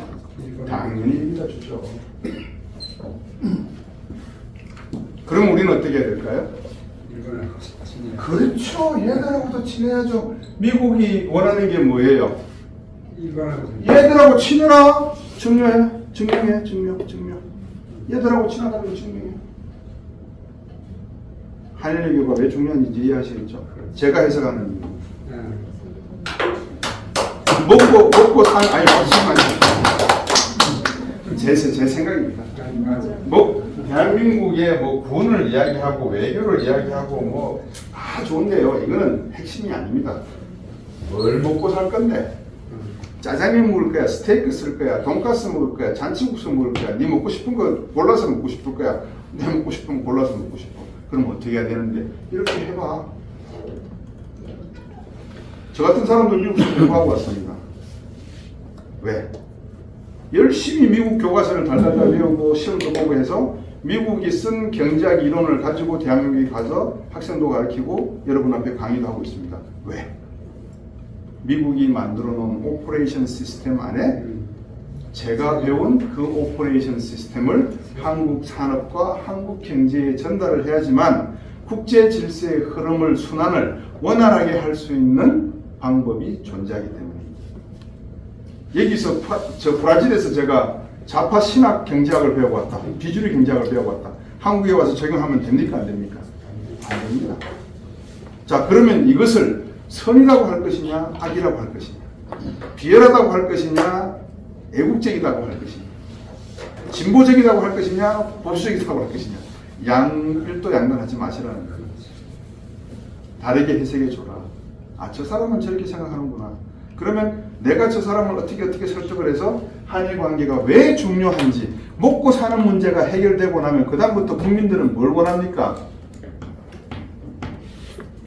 당연히 여기다 주죠. 그럼 우리는 어떻게 해야 될까요? 그렇죠. 얘들하고도 친해야죠. 미국이 원하는 게 뭐예요? 얘들하고 친해라. 증명해. 증명. 얘들하고 친하다는 걸 증명해. 한일 외교가 왜 중요한지 이해하시겠죠? 제가 해석하는 이유. 먹고 산, 아니, 제 생각입니다. 대한민국의 군을 이야기하고 외교를 이야기하고 다 좋은데요. 이거는 핵심이 아닙니다. 뭘 먹고 살 건데? 짜장면 먹을 거야, 스테이크 쓸 거야, 돈가스 먹을 거야, 잔치국수 먹을 거야. 네 먹고 싶은 거 골라서 먹고 싶을 거야. 내 먹고 싶은 거 골라서 먹고 싶어. 그럼 어떻게 해야 되는데? 이렇게 해봐. 저 같은 사람도 미국에서 공부하고 왔습니다. 왜? 열심히 미국 교과서를 달달달 배우고 시험도 보고 해서 미국이 쓴 경제학 이론을 가지고 대한민국에 가서 학생도 가르치고 여러분 앞에 강의도 하고 있습니다. 왜? 미국이 만들어 놓은 오퍼레이션 시스템 안에 제가 배운 그 오퍼레이션 시스템을 한국 산업과 한국 경제에 전달을 해야지만 국제 질서의 흐름을 순환을 원활하게 할 수 있는 방법이 존재하기 때문입니다. 여기서 저 브라질에서 제가 좌파 신학 경제학을 배워왔다. 비주류 경제학을 배워왔다. 한국에 와서 적용하면 됩니까? 안 됩니까? 안 됩니다. 자, 그러면 이것을 선이라고 할 것이냐, 악이라고 할 것이냐, 비열하다고 할 것이냐, 애국적이라고 할 것이냐, 진보적이라고 할 것이냐, 보수적이라고 할 것이냐, 일도 양면하지 마시라는 거예요. 다르게 해석해 줘라. 아, 저 사람은 저렇게 생각하는구나. 그러면 내가 저 사람을 어떻게 설득을 해서 한일 관계가 왜 중요한지, 먹고 사는 문제가 해결되고 나면 그 다음부터 국민들은 뭘 원합니까?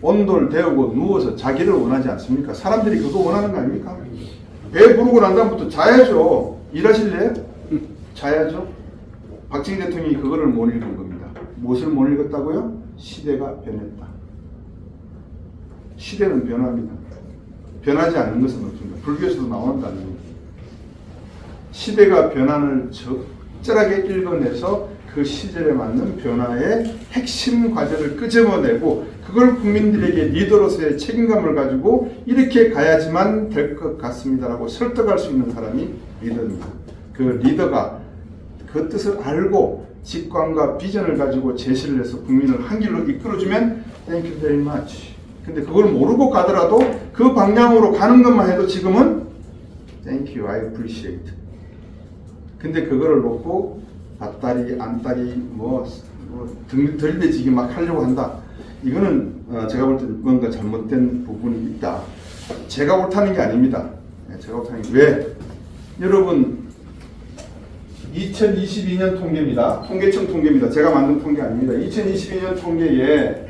온돌 데우고 누워서 자기를 원하지 않습니까? 사람들이 그거 원하는 거 아닙니까? 배 부르고 난 다음부터 자야죠. 일하실래요? 자야죠. 박정희 대통령이 그거를 못 읽은 겁니다. 무엇을 못 읽었다고요? 시대가 변했다. 시대는 변합니다. 변하지 않는 것은 없습니다. 불교에서도 나온다는 겁니다. 시대가 변화를 적절하게 읽어내서 그 시절에 맞는 변화의 핵심 과제를 끄집어내고 그걸 국민들에게 리더로서의 책임감을 가지고 이렇게 가야지만 될 것 같습니다라고 설득할 수 있는 사람이 리더입니다. 그 리더가 그 뜻을 알고 직관과 비전을 가지고 제시를 해서 국민을 한 길로 이끌어주면 Thank you very much. 근데 그걸 모르고 가더라도 그 방향으로 가는 것만 해도 지금은 Thank you, I appreciate. 근데 그거를 놓고 밭다리, 안다리, 들이대지기 막 하려고 한다. 이거는 제가 볼 때 뭔가 잘못된 부분이 있다. 제가 옳다는 게 아닙니다. 제가 옳다는 게 왜? 여러분 2022년 통계입니다. 통계청 통계입니다. 제가 만든 통계 아닙니다. 2022년 통계에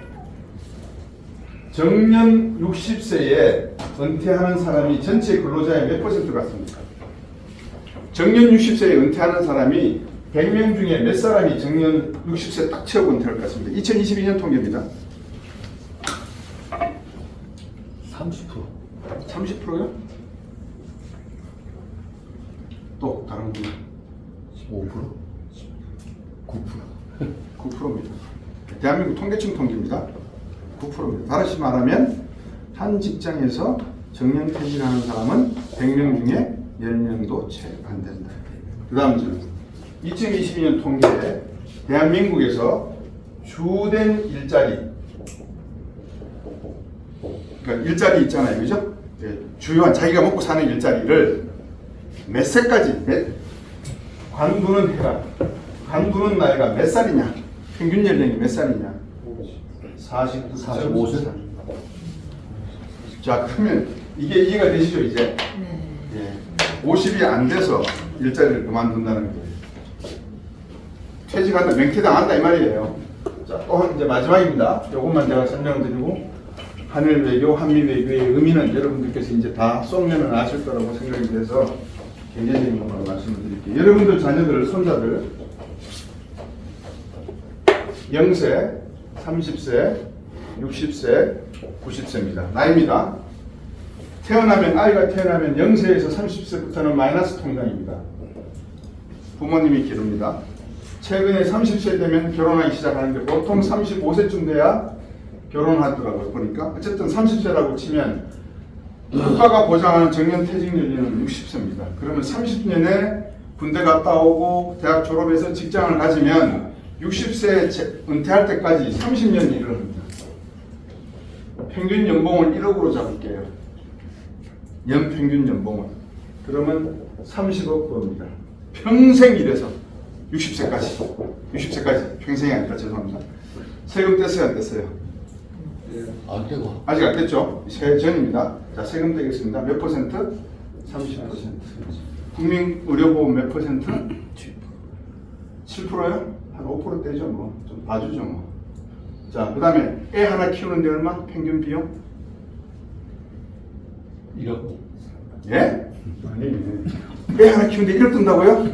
정년 60세에 은퇴하는 사람이 전체 근로자의 몇 퍼센트 같습니까? 정년 60세에 은퇴하는 사람이 100명 중에 몇 사람이 정년 60세 딱 채우고 은퇴할 것 같습니다. 2022년 통계입니다. 30%. 30%요? 또 다른 분 15%? 9%. 9%입니다. 대한민국 통계청 통계입니다. 9%입니다. 다시 말하면 한 직장에서 정년 퇴직하는 사람은 100명 중에 10명도 채 안 된다. 그 다음 질문. 2022년 통계에 대한민국에서 주된 일자리, 그러니까 일자리 있잖아요, 그죠? 주요한 자기가 먹고 사는 일자리를 몇 세까지, 관두는 해가, 관두는 나이가 몇 살이냐, 평균 연령이 몇 살이냐? 45세. 자, 그러면 이게 이해가 되시죠, 이제? 네. 예. 50이 안 돼서 일자리를 그만둔다는 거예요. 퇴직한다, 맹퇴당한다 이 말이에요. 자, 또 이제 마지막입니다. 이것만 제가 설명을 드리고 한일 외교, 한미 외교의 의미는 여러분들께서 이제 다 쏙면은 아실 거라고 생각이 돼서 경제적인 것만 말씀을 드릴게요. 여러분들 자녀들, 손자들 0세, 30세, 60세, 90세입니다. 나이입니다. 아이가 태어나면 0세에서 30세부터는 마이너스 통장입니다. 부모님이 기릅니다. 최근에 30세 되면 결혼하기 시작하는데 보통 35세쯤 돼야 결혼하더라고요. 보니까 어쨌든 30세라고 치면 국가가 보장하는 정년퇴직 연령은 60세입니다. 그러면 30년에 군대 갔다 오고 대학 졸업해서 직장을 가지면 60세 은퇴할 때까지 30년 일을 합니다. 평균 연봉을 1억으로 잡을게요. 연평균 연봉을. 그러면 30억 법입니다. 평생 일해서 60세까지 평생이 아니라 죄송합니다. 세금 뗐어요, 안 뗐어요? 안 되고. 아직 안 뗐죠? 세금 전입니다. 자, 세금 떼겠습니다. 몇 퍼센트? 30%. 국민 의료보험 몇 퍼센트? 7%요? 한 5% 떼죠, 뭐. 좀 봐주죠, 뭐. 자, 그 다음에 애 하나 키우는데 얼마? 평균 비용? 1억. 예? 아니, 애 하나 키우는데 1억 든다고요?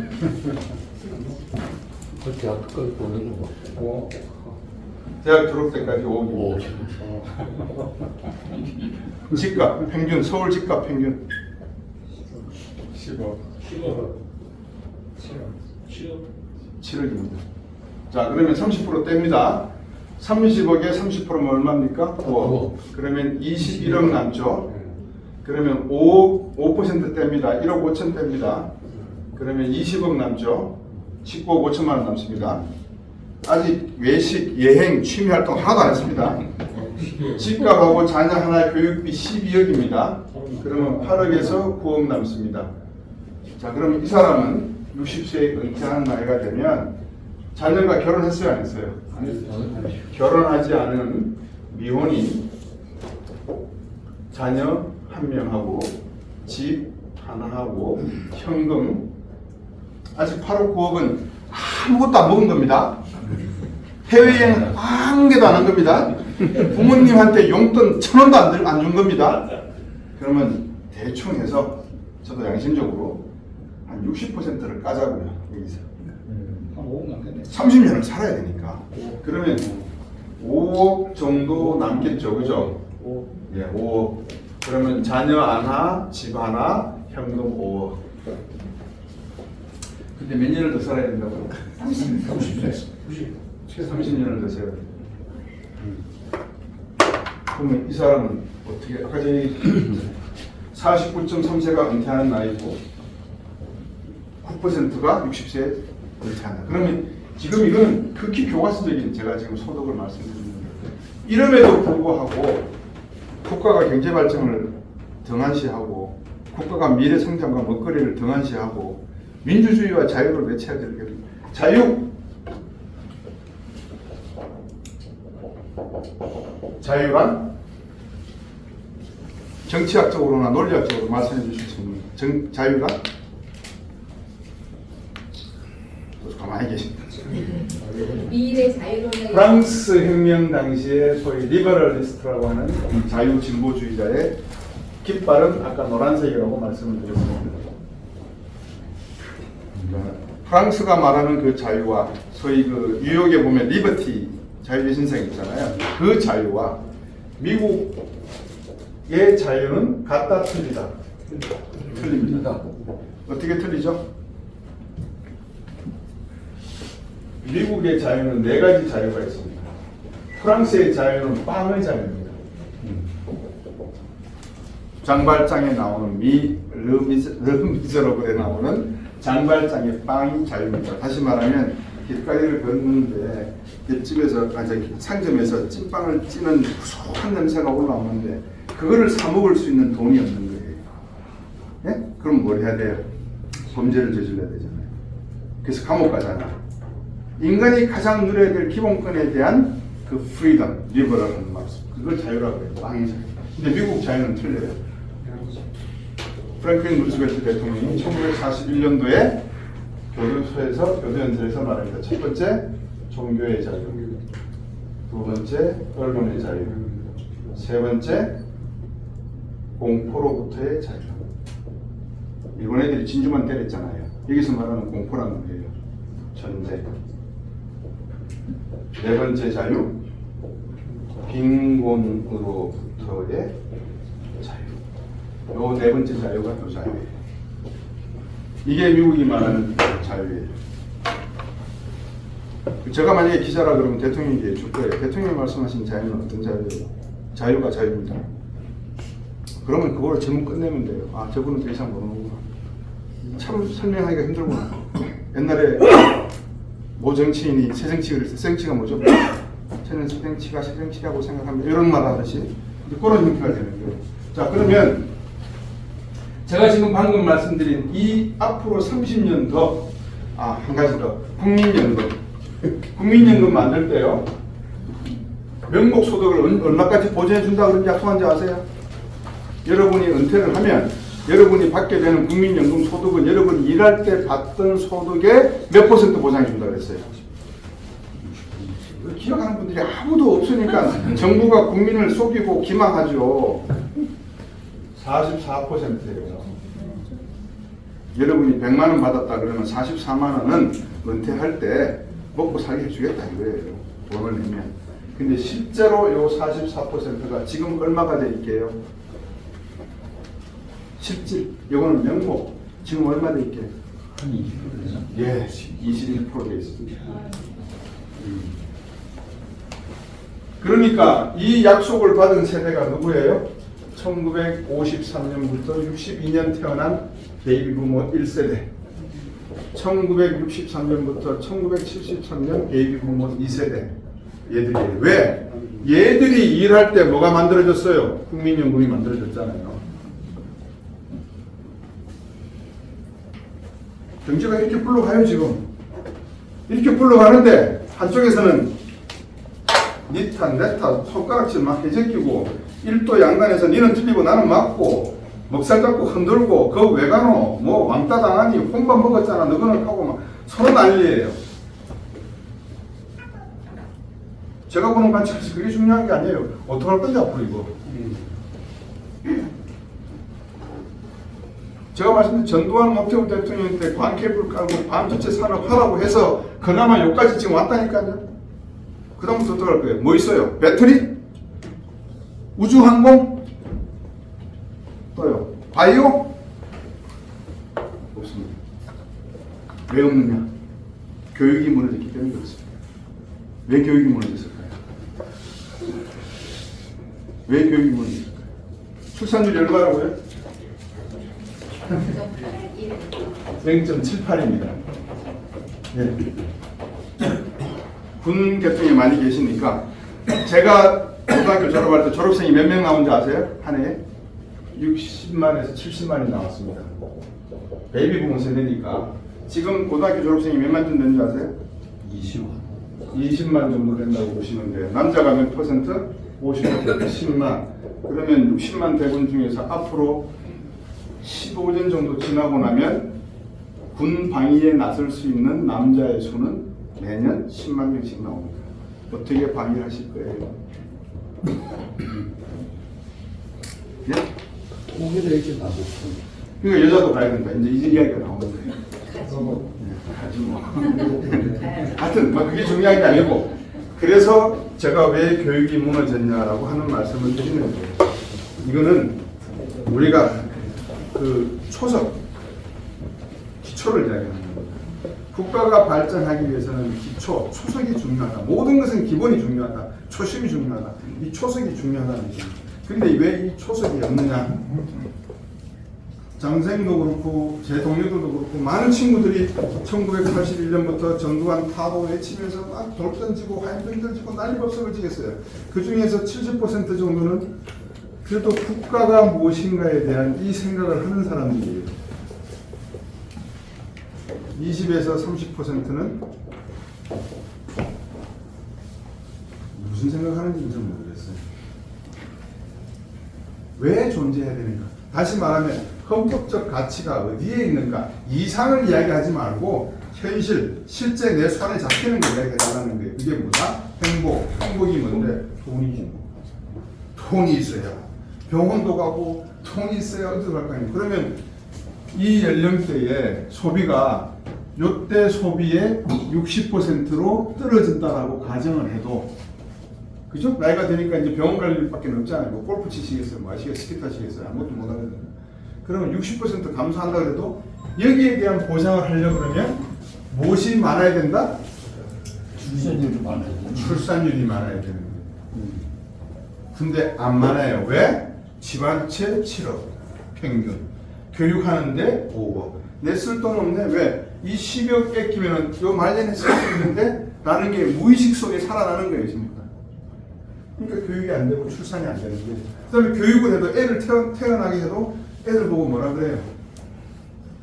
그렇게 앞까지 보내는 거. 대학 졸업 때까지 5억입니다. 오. 집값 평균, 서울 집값 평균 10억. 7억입니다. 자, 그러면 30% 뗍니다. 30억에 30%면 얼마입니까? 9억. 그러면 21억 남죠. 그러면 5% 뗍니다. 1억 5천 뗍니다. 그러면 20억 남죠. 19억 5천만 원 남습니다. 아직 외식, 여행, 취미 활동 하나도 안 했습니다. 집값하고 자녀 하나의 교육비 12억입니다. 그러면 8억에서 9억 남습니다. 자, 그럼 이 사람은 60세에 은퇴하는 나이가 되면 자녀가 결혼했어요, 안 했어요? 결혼하지 않은 미혼이 자녀 1명하고 집 하나 하고 현금 아직 8억 9억은 아무것도 안 먹은 겁니다. 해외여행 한 개도 안 한 겁니다. 부모님한테 용돈 1,000원도 안 준 겁니다. 그러면 대충 해서 저도 양심적으로 한 60%를 까자고요. 여기서 30년을 살아야 되니까. 그러면 5억 정도 남겠죠, 그죠? 예, 5억. 그러면 자녀 하나, 집 하나, 현금 5억. 근데 몇 년을 더 살아야 된다고요? 30년을 더 살아야 돼요. 그러면 이 사람은 어떻게, 아까 전에 49.3세가 은퇴하는 나이고 9%가 60세에 은퇴한다. 그러면 지금 이건 극히 교과서적인 제가 지금 소득을 말씀드리는 거예요. 이름에도 불구하고 국가가 경제 발전을 등한시하고 국가가 미래 성장과 먹거리를 등한시하고 민주주의와 자유를 외쳐야 될 게 자유란 정치학적으로나 논리학적으로 말씀해 주실 수 있는 자유란 가만히 계십니다. 미래 자유론의 프랑스 혁명 당시에 소위 리버럴리스트라고 하는 이 자유 진보주의자의 깃발은 아까 노란색이라고 말씀을 드렸습니다. 프랑스가 말하는 그 자유와 소위 그 뉴욕에 보면 리버티 자유의 신상 있잖아요. 그 자유와 미국의 자유는 같다 틀리다. 틀립니다. 어떻게 틀리죠? 미국의 자유는 4가지 자유가 있습니다. 프랑스의 자유는 빵의 자유입니다. 장발장에 나오는 르미저러블에 나오는 장발장의 빵이 자유입니다. 다시 말하면 길거리를 걷는데 옆집에서 상점에서 찐빵을 찌는 구수한 냄새가 올라오는데 그거를 사 먹을 수 있는 돈이 없는 거예요. 예? 그럼 뭘 해야 돼요? 범죄를 저질러야 되잖아요. 그래서 감옥 가잖아. 인간이 가장 누려야 될 기본권에 대한 그 프리덤, 리버럴한 말씀. 그걸 자유라고 해요. 왕의 자유. 근데 미국 자유는 틀려요. 프랭클린 루즈벨트 대통령이 1941년도에 교도연설에서 말합니다. 첫 번째, 종교의 자유. 두 번째, 언론의 자유. 세 번째, 공포로부터의 자유. 일본 애들이 진주만 때렸잖아요. 여기서 말하는 공포라는 거예요. 전쟁. 네 번째 자유, 빈곤으로부터의 자유. 요 네 번째 자유가 또 자유예요. 이게 미국이 말하는 자유예요. 제가 만약에 기자라 그러면 대통령에게 줄 거예요. 대통령이 말씀하신 자유는 어떤 자유예요? 자유가 자유입니다. 그러면 그걸 질문 끝내면 돼요. 아, 저분은 더 이상 모르는구나. 참 설명하기가 힘들구나. 옛날에 모 정치인이 새정치를 했어요. 새정치가 뭐죠? 저는 새정치가 새정치라고 생각합니다. 이런 말 하듯이 그런 형태가 되는 거예요. 자, 그러면 제가 지금 방금 말씀드린 이 앞으로 30년 더, 한 가지 더, 국민연금. 국민연금 만들 때요, 명목 소득을 얼마까지 보전해 준다 그런 약속한지 아세요? 여러분이 은퇴를 하면 여러분이 받게 되는 국민연금 소득은 여러분이 일할 때 받던 소득의 몇 % 보장해 준다 그랬어요. 기억하는 분들이 아무도 없으니까 정부가 국민을 속이고 기망하죠. 44%예요. 여러분이 100만 원 받았다 그러면 44만 원은 은퇴할 때 먹고 살게 해주겠다 이거예요. 돈을 내면. 근데 실제로 요 44%가 지금 얼마가 돼 있게요? 실질. 이거는 명목. 지금 얼마 돼 있게? 한 20%. 예, 21% 돼 있습니다. 그러니까 이 약속을 받은 세대가 누구예요? 1953년부터 62년 태어난 베이비 부모 1세대, 1963년부터 1973년 베이비 부모 2세대. 얘들이 왜? 얘들이 일할 때 뭐가 만들어졌어요? 국민연금이 만들어졌잖아요. 경제가 이렇게 불러가요 지금. 이렇게 불러가는데 한쪽에서는 니타 네타 손가락질 막 해제끼고 일도 양단에서 니는 틀리고 나는 맞고 먹살 잡고 흔들고 그거 왜 가노? 뭐 왕따 당하니 혼밥 먹었잖아 너거는 하고 막 서로 난리예요. 제가 보는 관점에서 그게 중요한 게 아니에요. 어떡할 건데 앞으로 이거. 제가 말씀드린 전두환 노태우 대통령 때 관케이블 깔고 반도체 산업 하라고 해서 그나마 여기까지 지금 왔다니까요. 그 다음부터 어떡할 거예요? 뭐 있어요? 배터리? 우주항공? 또요? 바이오? 없습니다. 왜 없느냐? 교육이 무너졌기 때문에 그렇습니다. 왜 교육이 무너졌을까요? 왜 교육이 무너졌을까요? 출산율이 얼마라고요? 0.78입니다. 네. 군 계통에 많이 계시니까 제가 고등학교 졸업할 때 졸업생이 몇 명 나온지 아세요? 한 해에? 60만에서 70만이 나왔습니다. 베이비 부모 세대니까 지금 고등학교 졸업생이 몇만 쯤 되는지 아세요? 20만 정도 된다고 보시면 돼요. 남자가 몇 퍼센트? 50%, 10만. 그러면 60만 대군 중에서 앞으로 15년 정도 지나고 나면 군 방위에 나설 수 있는 남자의 수는 매년 10만 명씩 나옵니다. 어떻게 방위를 하실 거예요? 예? 통일에 이제 나도. 그러니까 여자도 가야 된다. 이제 이 이야기가 나오는 거예요. 가지 뭐. 하여튼 뭐 그게 중요한 게 아니고, 그래서 제가 왜 교육이 무너졌냐라고 하는 말씀을 드리는 거예요. 이거는 우리가 그 초석, 기초를 이야기하는 겁니다. 국가가 발전하기 위해서는 기초, 초석이 중요하다. 모든 것은 기본이 중요하다. 초심이 중요하다. 이 초석이 중요하다는 거죠. 근데 왜 이 초석이 없느냐? 장생도 그렇고 제 동료들도 그렇고 많은 친구들이 1981년부터 전두환 타도 외치면서 막 돌 던지고 화염병 던지고 난리법석을 지겠어요. 그 중에서 70% 정도는 그래도 국가가 무엇인가에 대한 이 생각을 하는 사람들이에요. 20에서 30%는 무슨 생각하는지 좀 모르겠어요. 왜 존재해야 되는가? 다시 말하면 헌법적 가치가 어디에 있는가? 이상을 이야기하지 말고 현실, 실제 내 손에 잡히는 걸 이야기해달라는 거예요. 그게 뭐다? 행복. 행복이 뭔데? 돈이지. 돈이 있어야 병원도 가고 돈이 있어야 어디도 갈 거 아니에요. 그러면 이 연령대의 소비가 요때 소비의 60%로 떨어진다라고 가정을 해도, 그죠? 나이가 되니까 이제 병원 갈 일밖에 없잖아요. 뭐 골프 치시겠어요? 뭐 하시겠어요? 스키 타시겠어요? 아무것도 못 하거든요. 그러면 60% 감소한다 그래도 여기에 대한 보장을 하려고 그러면 무엇이 많아야 된다? 출산율이 많아요. 출산율이 많아야 되는 거예요. 근데 안 많아요. 왜? 집안채 7억 평균, 교육하는데 5억. 내 쓸 돈 없네. 왜? 이 10억 뺏기면은 요 말년에 쓸 수 있는데 라는 게 무의식 속에 살아나는 거예요, 지금. 그러니까 교육이 안 되고 출산이 안 되는 거예요. 그다음에 교육을 해도 애를 태어나게 해도 애들 보고 뭐라 그래요?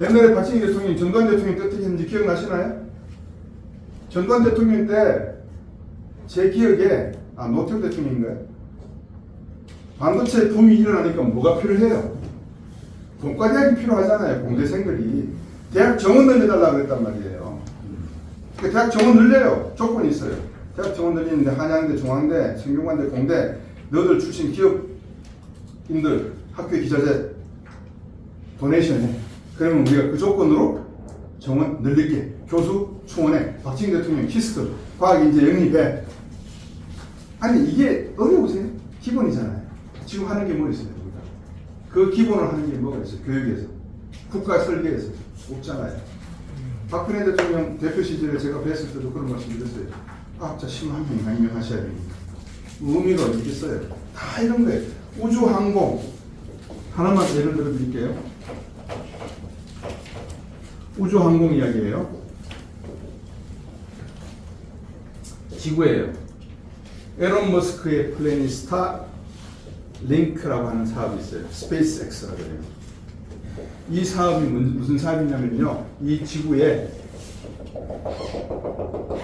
옛날에 박정희 대통령이 전두환 대통령이 어떻게 했는지 기억나시나요? 전두환 대통령 때 제 기억에 노태우 대통령인가요? 반도체 붐이 일어나니까 뭐가 필요해요? 돈과대학이 필요하잖아요. 공대생들이. 대학 정원 늘려달라고 그랬단 말이에요. 그러니까 대학 정원 늘려요. 조건이 있어요. 대학 정원 늘리는데 한양대, 중앙대, 성균관대, 공대 너들 출신 기업인들 학교 기자재 도네이션해. 그러면 우리가 그 조건으로 정원 늘릴게. 교수 충원해. 박정희 대통령 키스트 과학인재 영입해. 아니 이게 어려우세요? 기본이잖아요. 지금 하는 게 뭐 있어요? 그 기본을 하는 게 뭐가 있어요? 교육에서. 국가 설계에서. 없잖아요. 박근혜 대통령 대표 시절에 제가 뵀을 때도 그런 말씀 드렸어요. 과학자 10만 명 양명하셔야 됩니다. 의미가 어디 있어요? 다 이런 거예요. 우주항공. 하나만 예를 들어 드릴게요. 우주항공 이야기예요. 지구예요. 에론 머스크의 플랜이 스타 링크라고 하는 사업이 있어요. 스페이스 X라고 해요. 이 사업이 무슨 사업이냐면요. 이 지구에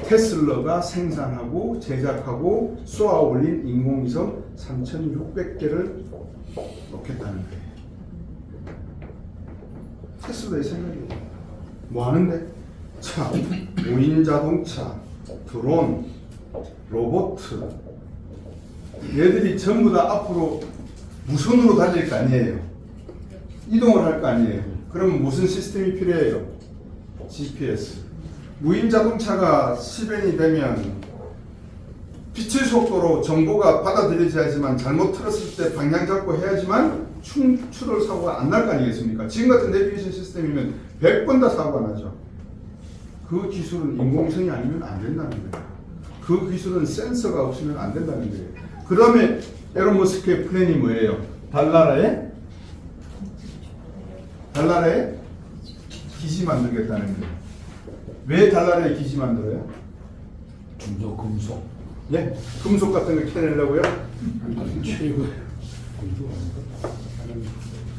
테슬라가 생산하고 제작하고 쏘아 올린 인공위성 3,600개를 놓겠다는 거예요. 테슬라의 생각이에요. 뭐 하는데? 차, 무인 자동차, 드론, 로봇, 얘들이 전부 다 앞으로 무선으로 달릴 거 아니에요. 이동을 할 거 아니에요. 그러면 무슨 시스템이 필요해요? GPS. 무인 자동차가 실현이 되면 빛의 속도로 정보가 받아들여져야지만 잘못 틀었을 때 방향 잡고 해야지만 충돌 사고가 안 날 거 아니겠습니까? 지금 같은 내비게이션 시스템이면 100번 다 사고가 나죠. 그 기술은 인공위성이 아니면 안 된다는 거예요. 그 기술은 센서가 없으면 안 된다는 거예요. 그 다음에 에론 머스크의 플랜이 뭐예요? 달나라에 기지 만들겠다는 거예요. 왜 달나라에 기지 만들어요? 중저 금속. 예? 금속 같은 거 캐내려고요? 최고.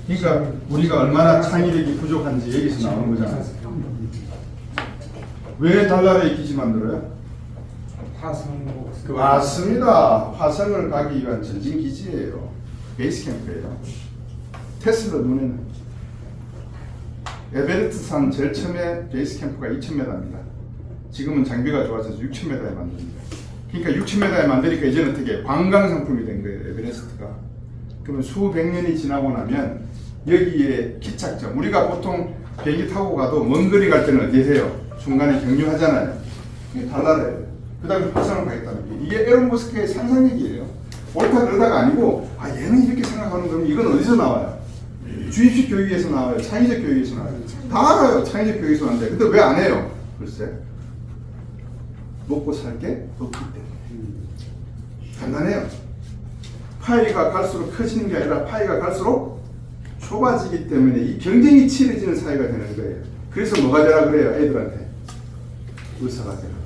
그러니까 우리가 얼마나 창의력이 부족한지 여기서 나오는 거잖아요. 왜 달나라에 기지 만들어요? 맞습니다. 화성을 가기 위한 전진 기지예요. 베이스 캠프예요. 테슬라 눈에는 에베레스트산 제일 처음에 베이스 캠프가 2,000m입니다. 지금은 장비가 좋아져서 6,000m에 만듭니다. 그러니까 6,000m에 만드니까 이제는 어떻게 관광 상품이 된 거예요, 에베레스트가. 그러면 수백 년이 지나고 나면 여기에 기착점, 우리가 보통 비행기 타고 가도 먼 거리 갈 때는 어디에 해요? 중간에 경유하잖아요. 이게 달나라예요. 그 다음에 화성을 가겠다는 게 이게 에론 머스크의 상상력이에요. 옳다 그러다가 아니고 얘는 이렇게 생각하는 거면 이건 어디서 나와요? 주입식 교육에서 나와요? 창의적 교육에서 나와요? 다 알아요. 창의적 교육에서 나는데 근데 왜 안 해요? 글쎄 먹고 살 게 없기 때문에. 간단해요. 파이가 갈수록 커지는 게 아니라 파이가 갈수록 좁아지기 때문에 이 경쟁이 치열해지는 사회가 되는 거예요. 그래서 뭐가 되라 그래요? 애들한테 의사가 되라.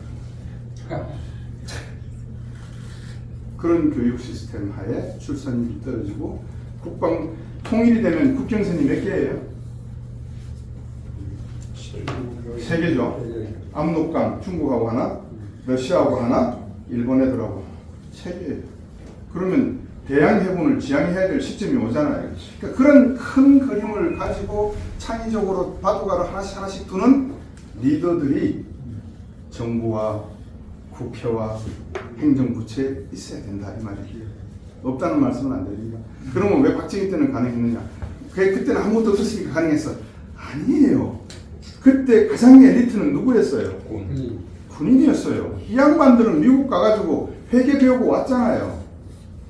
그런 교육 시스템 하에 출산율이 떨어지고 국방 통일이 되면 국경선이 몇 개예요? 3개죠. 압록강 중국하고 하나, 러시아하고 하나, 일본 애들하고 3개예요. 그러면 대양 해군을 지향해야 될 시점이 오잖아요. 그러니까 그런 큰 그림을 가지고 창의적으로 바둑알을 하나씩 두는 리더들이 정부와 국회와 행정부처에 있어야 된다 이 말이에요. 없다는 말씀은 안 드립니다. 그러면 왜 박정희 때는 가능했느냐? 그때는 아무것도 없었으니까 가능했어. 아니에요. 그때 가장 엘리트는 누구였어요? 군인이었어요. 이 양반들은 미국 가가지고 회계 배우고 왔잖아요.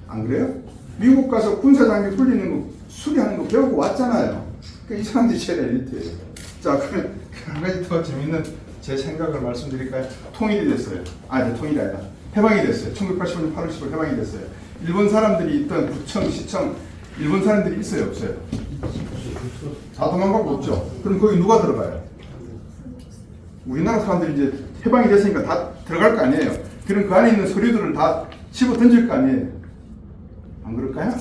안 그래요? 미국 가서 군사장비 풀리는 거, 수리하는 거 배우고 왔잖아요. 그러니까 이 사람들이 제일 엘리트예요. 자, 그러면 한 가지 더 재밌는 제 생각을 말씀드릴까요? 통일이 됐어요. 통일이 아니라 해방이 됐어요. 1985년 8월 10일 해방이 됐어요. 일본 사람들이 있던 구청, 시청, 일본 사람들이 있어요, 없어요? 다 도망가고 없죠. 그럼 거기 누가 들어가요? 우리나라 사람들이 이제 해방이 됐으니까 다 들어갈 거 아니에요. 그럼 그 안에 있는 서류들을 다 집어 던질 거 아니에요. 안 그럴까요?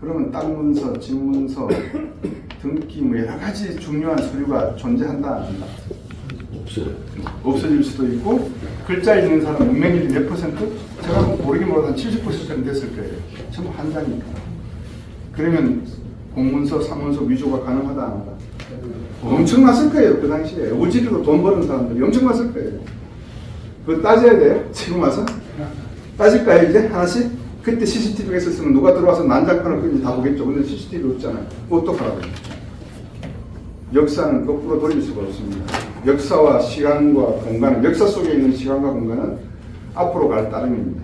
그러면 땅 문서, 집 문서, 등기 뭐 여러 가지 중요한 서류가 존재한다 안 한다? 없어요. 없어질 수도 있고 글자 있는 사람 문맹률이 몇 퍼센트? 제가 모르긴 몰라도 한 70%는 됐을 거예요. 전부 한자니까. 그러면 공문서, 사문서 위조가 가능하다 안 하다? 엄청났을 거예요. 그 당시에 우지리로 돈 버는 사람들이 엄청났을 거예요. 그거 따져야 돼요? 지금 와서? 따질까요 이제 하나씩? 그때 CCTV가 있었으면 누가 들어와서 난장판을 끄는지 다 보겠죠. 근데 CCTV 없잖아요. 어떡하라고. 역사는 거꾸로 돌릴 수가 없습니다. 역사와 시간과 공간, 역사 속에 있는 시간과 공간은 앞으로 갈 따름입니다.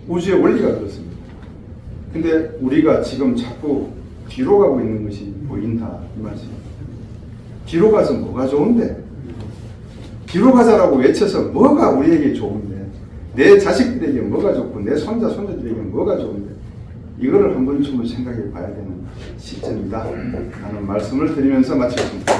우주의 원리가 그렇습니다. 근데 우리가 지금 자꾸 뒤로 가고 있는 것이 보인다 이 말씀입니다. 뒤로 가서 뭐가 좋은데? 뒤로 가자라고 외쳐서 뭐가 우리에게 좋은데? 내 자식들에게 뭐가 좋고 내 손자, 손자들에게 뭐가 좋은데? 이거를 한 번쯤은 생각해 봐야 되는 시점이다 라는 말씀을 드리면서 마치겠습니다.